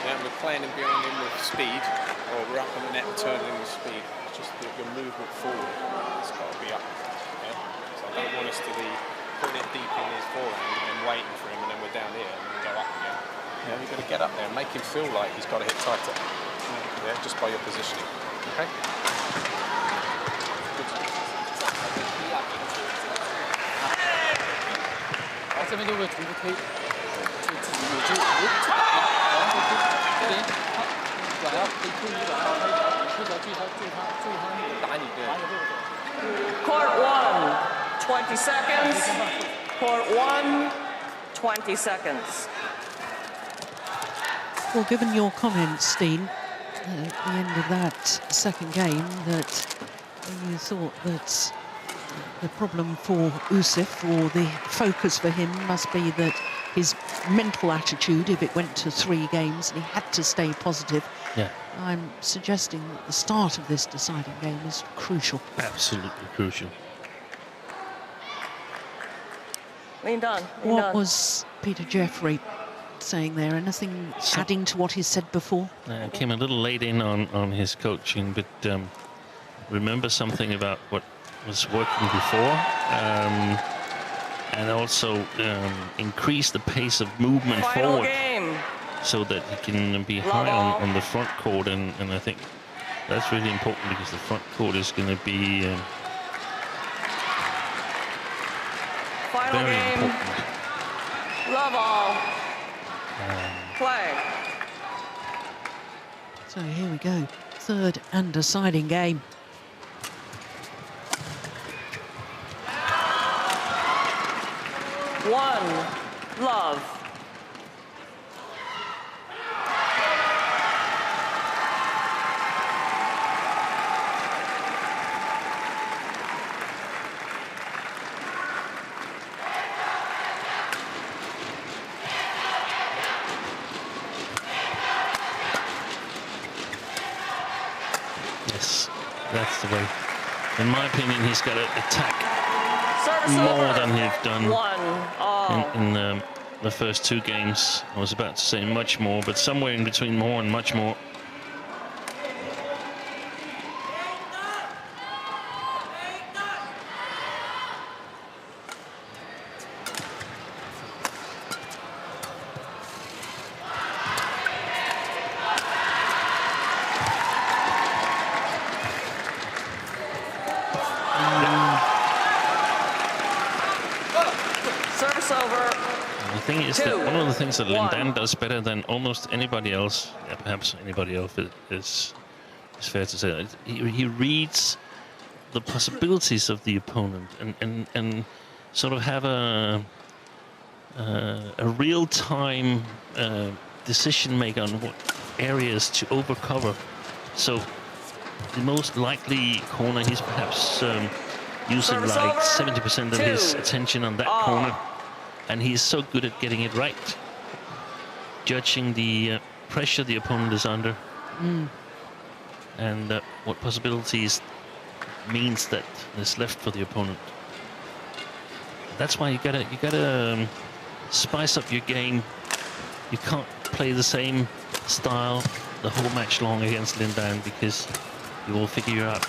and we're playing him behind him with speed, or we're up on the net and turning him with speed. It's just your movement forward. It's got to be up. Yeah? So I don't want us to be putting it deep in his forehand and then waiting for him, and then we're down here and then we go up again. Yeah, you've got to get up there and make him feel like he's got to hit tighter. Yeah, just by your positioning. Okay. Court 1, 20 seconds. Court 1, 20 seconds. Well, given your comments, Steen, at the end of that second game, that you thought that the problem for Ouseph, or the focus for him, must be that his mental attitude, if it went to 3 games, and he had to stay positive. Yeah, I'm suggesting that the start of this deciding game is crucial. absolutely crucial. Lindan. What was Peter Jeffrey saying there? Anything adding to what he said before? Came a little late in on his coaching, but remember something about what was working before, and also increase the pace of movement Final forward, game. so that he can be high on the front court, and I think that's really important, because the front court is going to be Final very game. important. Love all. Play. So here we go, third and deciding game. One. Love. Yes, that's the way. In my opinion, he's got to attack Service more over. than he's done 1-all. in the first 2 games. I was about to say much more, but somewhere in between more and much more. Service over. The thing is that one of the things that Lin Dan does better than almost anybody else, perhaps anybody else is fair to say, he reads the possibilities of the opponent and sort of have a real-time decision maker on what areas to overcover. So the most likely corner, he's perhaps using like 70% of his attention on that corner, and he's so good at getting it right, judging the pressure the opponent is under, and what possibilities means that is left for the opponent. That's why you gotta spice up your game. You can't play the same style the whole match long against Lin Dan, because he will figure you out.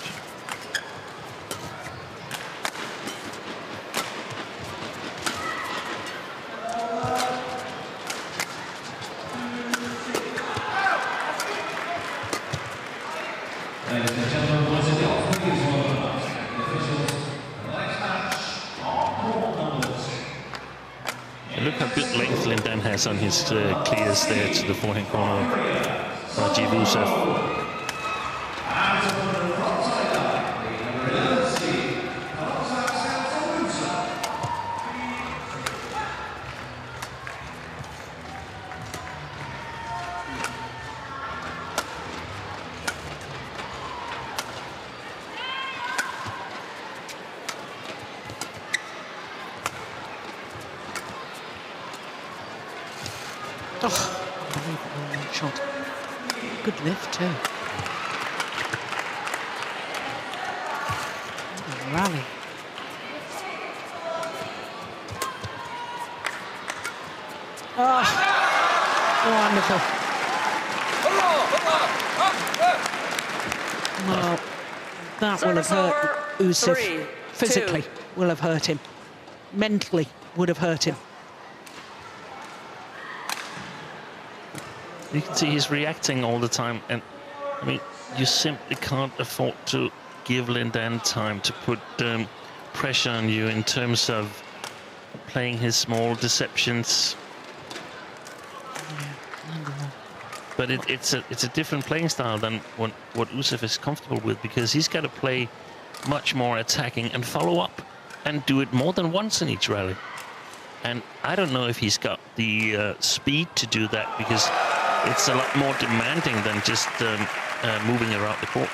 Look how good length Lin Dan has on his clears there to the forehand corner of Rajiv Ouseph. Oh, unbelievable shot. Good lift too. What a rally. Oh, wonderful. Well, that will have hurt Ouseph. Physically will have hurt him. Mentally would have hurt him. You can see he's reacting all the time, and I mean, you simply can't afford to give Lin Dan time to put pressure on you in terms of playing his small deceptions. But it's a different playing style than what Ouseph is comfortable with, because he's got to play much more attacking and follow up and do it more than once in each rally. And I don't know if he's got the speed to do that, because it's a lot more demanding than just moving around the court.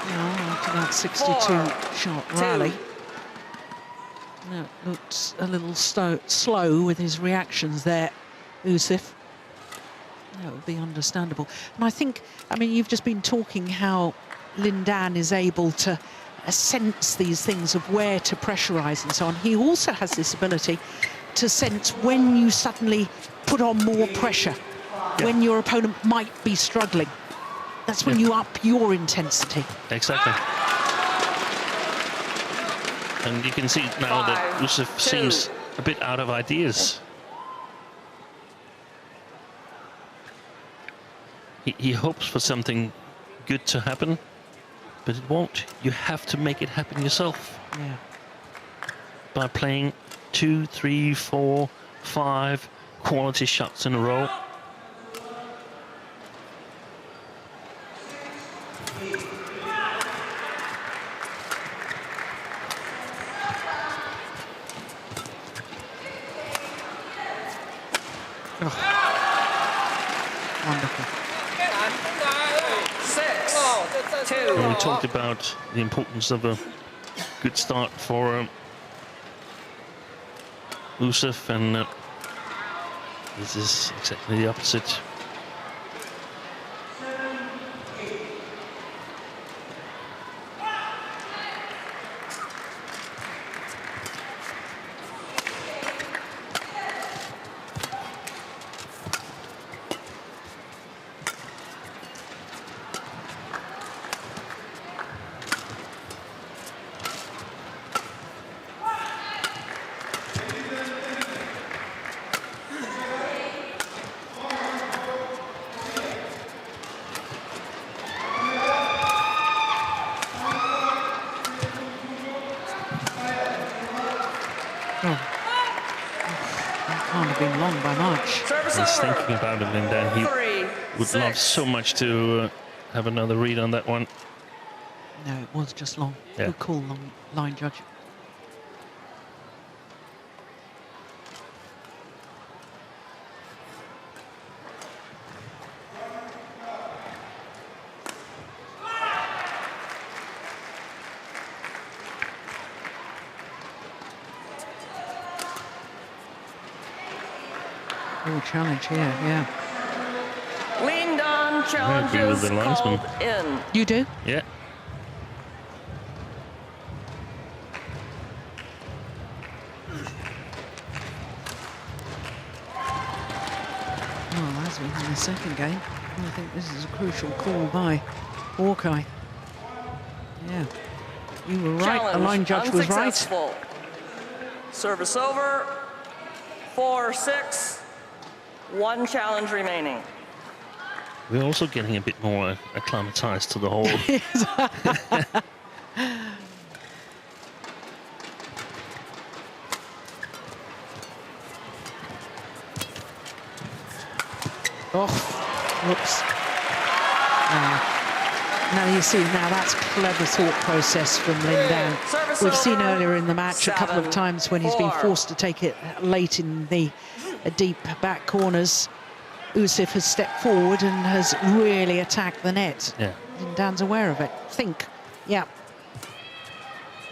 Well, after that 62-shot rally, no, looks a little slow with his reactions there, Ouseph. That would be understandable. And I think, I mean, you've just been talking how Lin Dan is able to sense these things of where to pressurize and so on. He also has this ability to sense when you suddenly put on more pressure, when your opponent might be struggling. That's when you up your intensity. Exactly. And you can see now that Ouseph seems a bit out of ideas. He hopes for something good to happen, but it won't. You have to make it happen yourself. Yeah. By playing 2, 3, 4, 5 quality shots in a row. Oh. Wonderful. 6-2. And we talked about the importance of a good start for Ouseph, and this is exactly the opposite. Oh. That can't have been long by much. Service He's over. thinking about it, and then he 3, would love 6. so much to have another read on that one. No, it was just long. Yeah. Good call, line judge. Oh, challenge here, yeah. Lean down I agree with challenges the linesman. called in. You do? Yeah. Well, as we in the second game, I think this is a crucial call by Hawkeye. Yeah, you were right. Challenge The line judge was right. unsuccessful. Service over. 4, 6. 1 challenge remaining. We're also getting a bit more acclimatized to the whole. Oh, whoops. Now you see, now that's clever thought process from Lindan. Service We've seen over. earlier in the match a couple of 7, times when he's been 4. forced to take it late in the deep back corners. Ouseph has stepped forward and has really attacked the net. Yeah. Lindan's aware of it. Think. Yeah.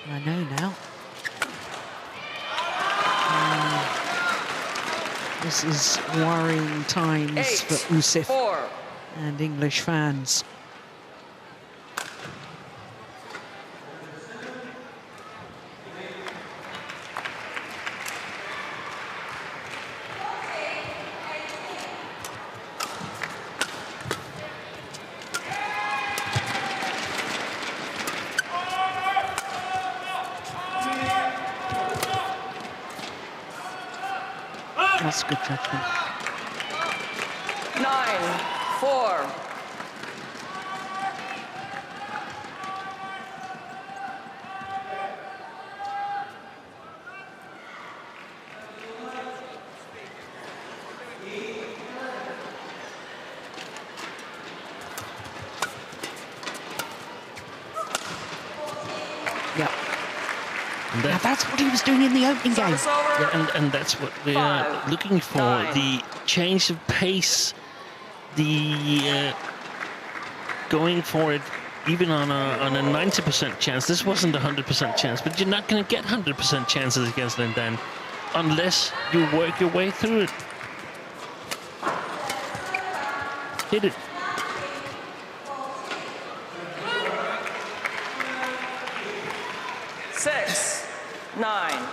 I know now. This is worrying times 8, for Ouseph 4. and English fans. That's good judgment. 9, 4. Yeah. And Now that, that's what he was doing in the opening game. Service over. yeah, and that's what we are 5, looking for. 9. The change of pace, the going for it, even on a 90% chance. This wasn't a 100% chance, but you're not going to get 100% chances against Lindan unless you work your way through it. Hit it. Six, 9.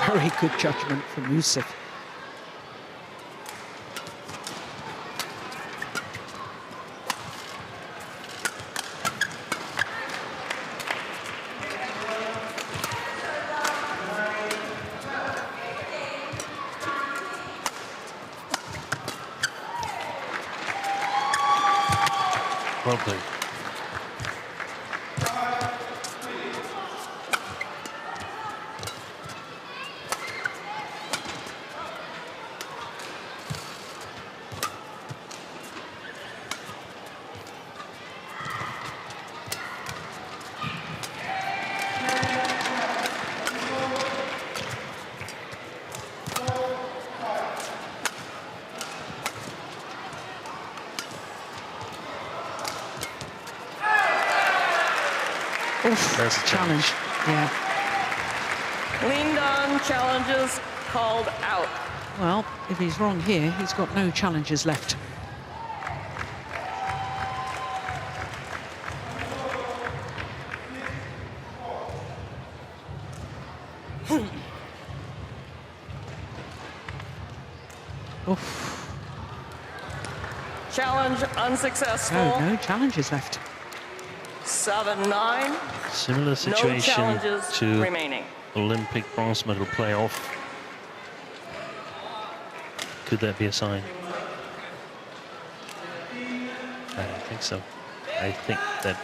Very good judgment from Ouseph. Well played. Oof, There's a challenge. Yeah. Leaned on challenges called out. Well, if he's wrong here, he's got no challenges left. Oof. Challenge unsuccessful. No challenges left. 7, 9. Similar No situation challenges to remaining. Olympic bronze medal playoff. Could that be a sign? I don't think so. I think that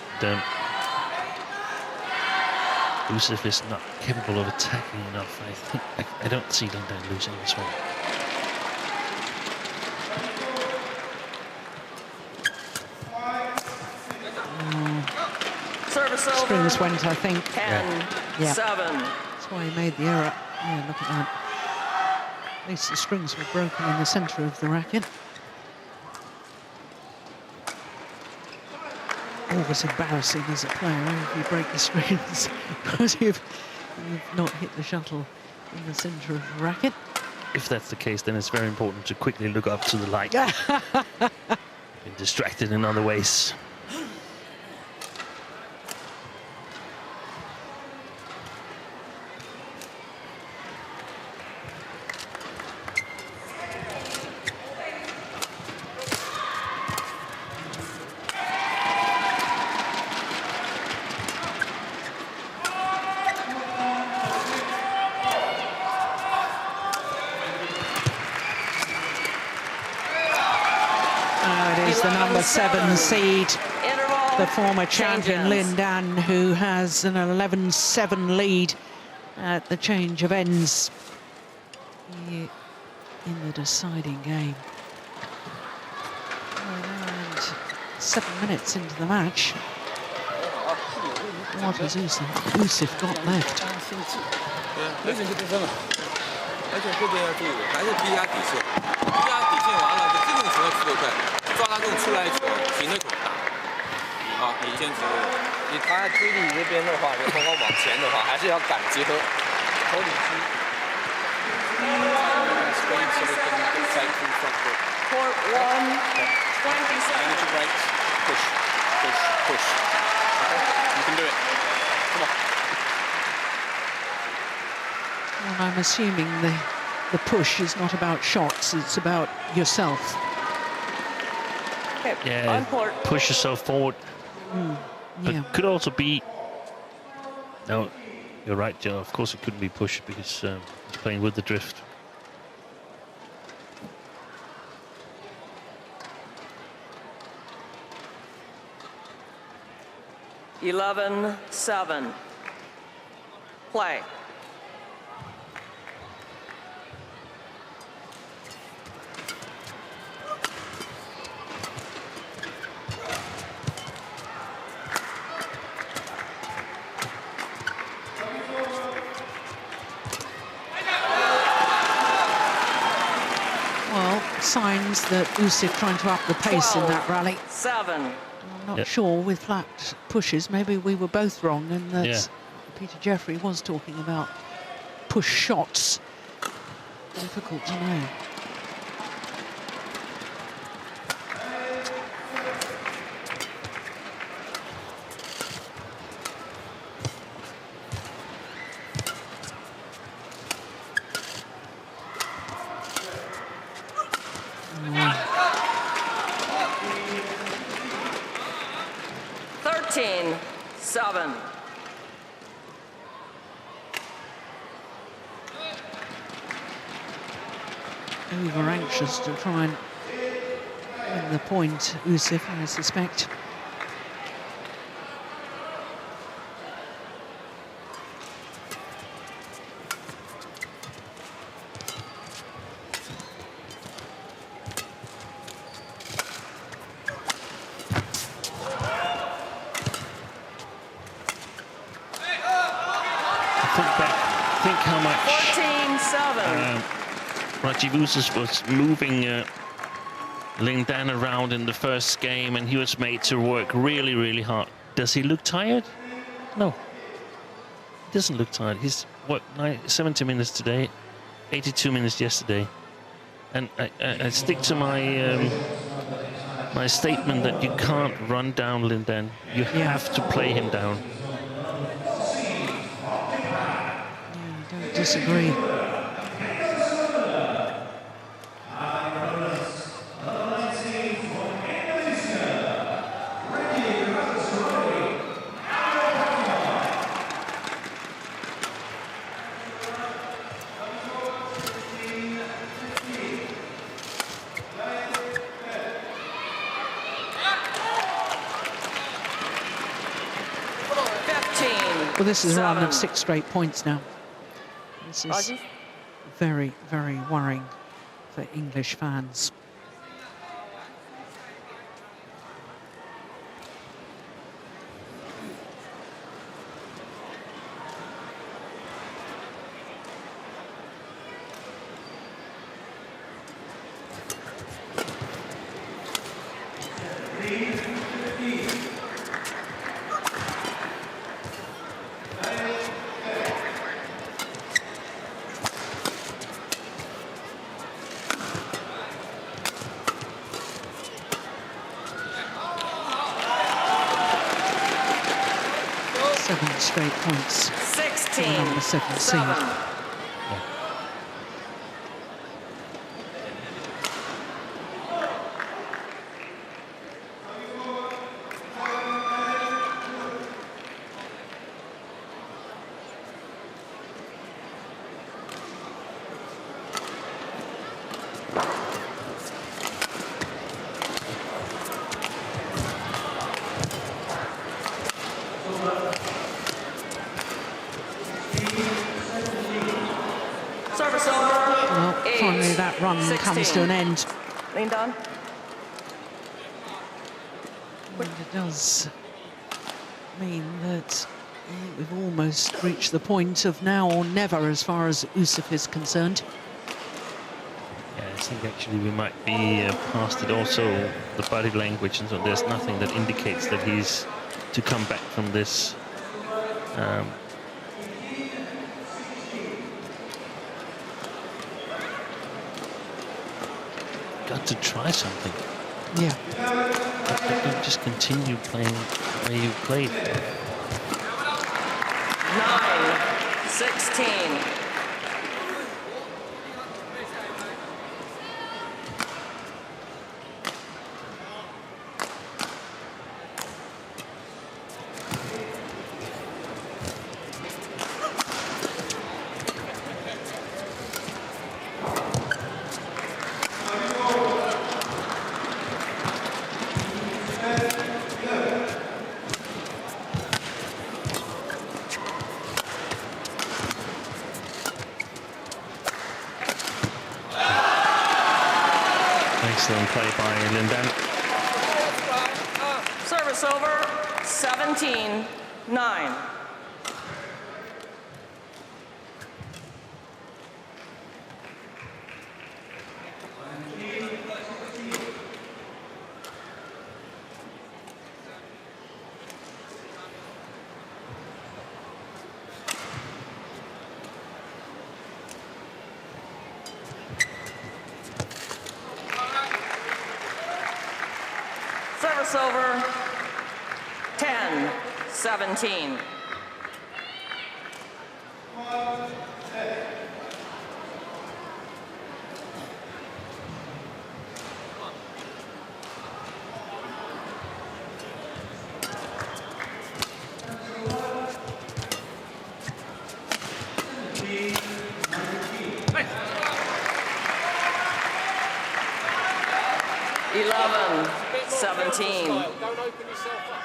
Ouseph is not capable of attacking enough. I think I don't see Lindan losing this one. Service over. Strings went, I think. 10, Yeah. 7. That's why he made the error. Yeah, look at that. At least the strings were broken in the centre of the racket. Always embarrassing as a player if you break the strings because you've not hit the shuttle in the centre of the racket. If that's the case, then it's very important to quickly look up to the light. Been distracted in other ways. The number 7 seed, Interval. the former champion Changes. Lindan, who has an 11-7 lead at the change of ends in the deciding game. Around 7 minutes into the match. What has Ouseph got left? 没准就得分了，而且后边要注意，还是逼压底线，逼压底线完了，就这种情况出得快，抓他这种出来球，停的球大，啊，你坚持。你他推力这边的话，你刚刚往前的话，还是要敢结合头领区。Court 1, 20 Energy seconds. breaks. Push, push, push. Okay, you can do it. Come on. And I'm assuming the push is not about shots, it's about yourself. Okay, Yeah, on court. push yourself forward. But Yeah. could also be... No, you're right, Joe. Of course it couldn't be push because he's playing with the drift. Eleven, 7. Play. Well, signs that Ouseph trying to up the pace in that rally. 7. I'm not Yep. sure with flat pushes. Maybe we were both wrong, and that Yeah. Peter Jeffrey was talking about push shots. Difficult to know. Mm. 13, 7. Over anxious to try and win the point, Ouseph, I suspect. Think how much 14, 7. Rajiv Ouseph was moving Lindan around in the first game, and he was made to work really, really hard. Does he look tired? No. He doesn't look tired. He's worked 70 minutes today, 82 minutes yesterday. And I stick to my my statement that you can't run down Lindan. You have to play him down. Don't disagree. Well, this is a run of 7. 6 straight points now. This is Rajiv? very, very worrying for English fans. Seven straight points. 16. Number 7 seed. 7. Service over. Well, 8. finally that run 16. comes to an end. Lean down. And it does mean that we've almost reached the point of now or never as far as Ouseph is concerned. Yeah, I think actually we might be past it also, the body language, and so there's nothing that indicates that he's to come back from this. Got to try something. Yeah. Don't just continue playing the way you played. 9. 16. Excellent play by Lindan. Service over. 17. 9. Service over. 10. 17. Eleven. 17. Don't open yourself up.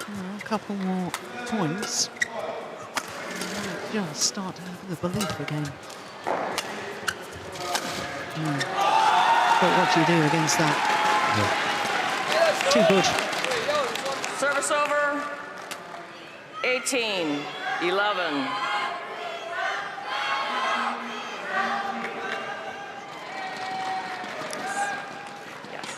Well, a couple more points. Just start to have the belief again. But what do you do against that? Too good. Service over. 18. 11. Yes.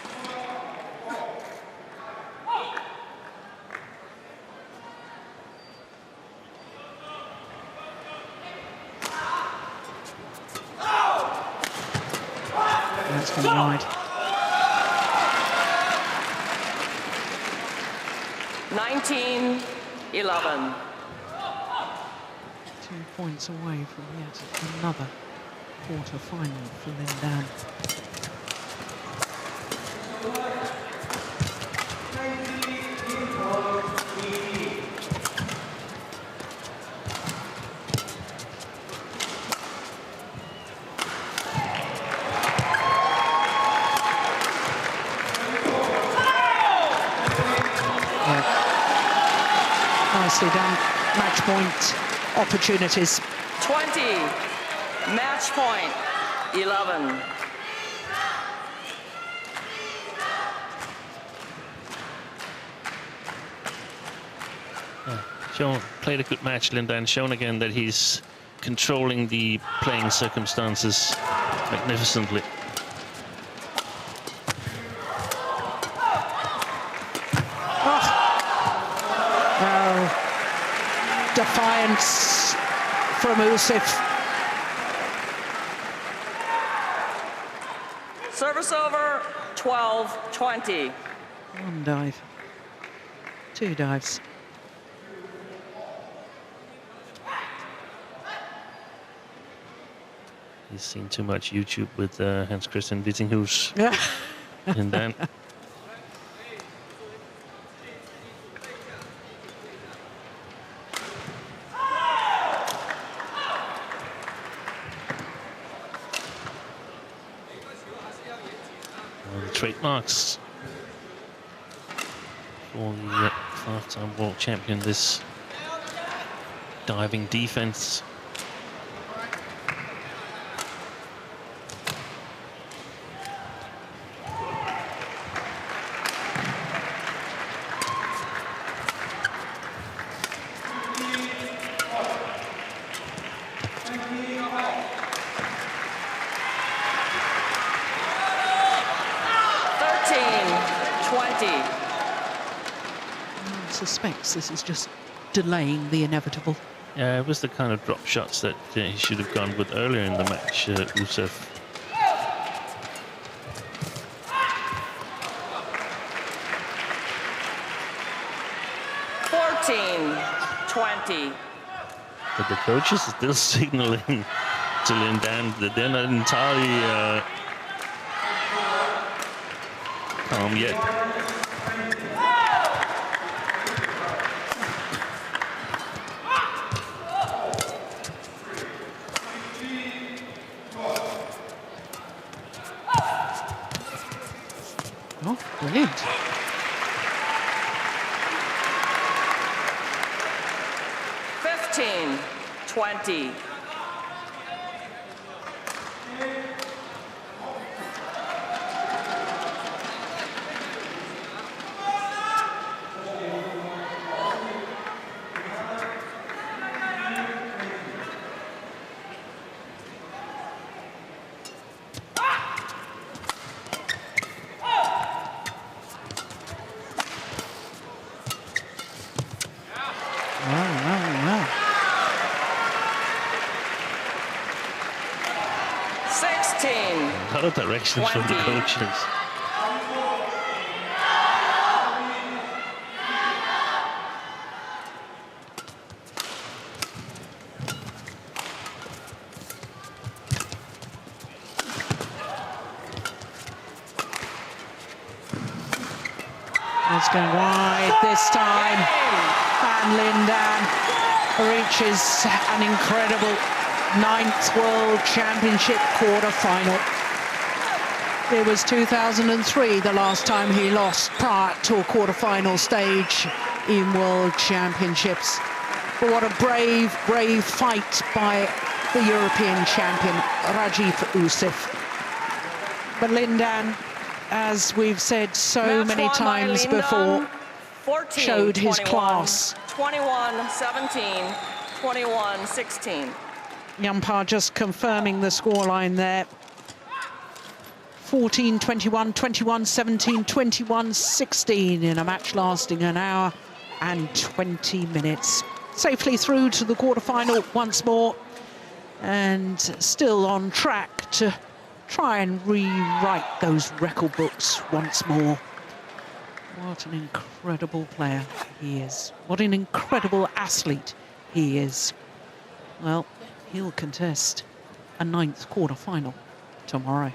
That's going to ride. 19. 11. 2 points away from yet another quarter-final for Lindan. nicely done. Match point opportunities. 20. Match point. 11. Sean played a good match, Linda, and shown again that he's controlling the playing circumstances magnificently. Defiance from Ouseph. Service over. 12-20. One dive. Two dives. He's seen too much YouTube with Hans Christian Wittinghus. And then the trademarks for the five-time world champion, this diving defense. Suspects this is just delaying the inevitable. Yeah, it was the kind of drop shots that he should have gone with earlier in the match, Ouseph. But the coaches are still signaling to Lindan that they're not entirely calm yet. Oh, brilliant. $15, $20. Wow. 16. A lot of directions from the 20. coaches. It's going wide this time. And Lindan reaches an incredible 9th World Championship quarter-final. It was 2003, the last time he lost prior to a quarter-final stage in World Championships. But what a brave fight by the European champion, Rajiv Ouseph. But Lindan, as we've said so many times before, 14, showed his 21, class. 21-17, 21-16. The umpire just confirming the scoreline there. 14-21, 21-17, 21-16 in a match lasting an hour and 20 minutes. Safely through to the quarterfinal once more, and still on track to try and rewrite those record books once more. What an incredible player he is. What an incredible athlete he is. Well, he'll contest a 9th quarterfinal tomorrow.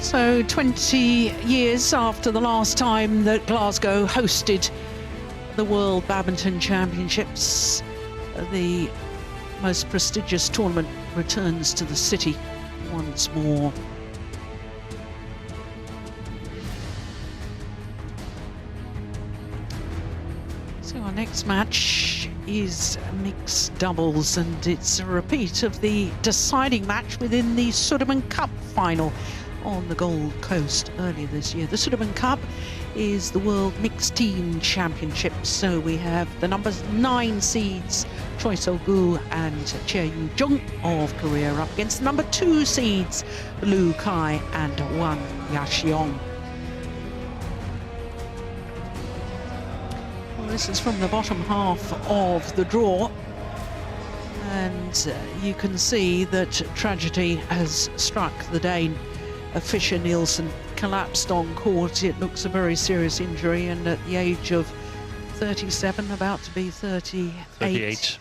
So 20 years after the last time that Glasgow hosted the World Badminton Championships, the most prestigious tournament returns to the city once more. So our next match is mixed doubles, and it's a repeat of the deciding match within the Sudirman Cup final on the Gold Coast earlier this year. The Sudirman Cup is the World Mixed Team Championships, so we have the numbers 9 seeds Choi So-gu and Chae Yu-jung of Korea up against the number 2 seeds Lu Kai and Wang Ya-xiong. Well, this is from the bottom half of the draw, and you can see that tragedy has struck the Dane. Fisher Nielsen collapsed on court. It looks a very serious injury, and at the age of 37, about to be 38,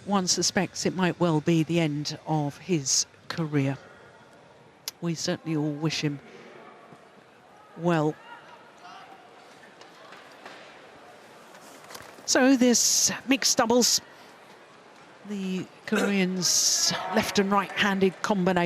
one suspects it might well be the end of his career. We certainly all wish him well. So this mixed doubles, the Koreans' left and right-handed combination.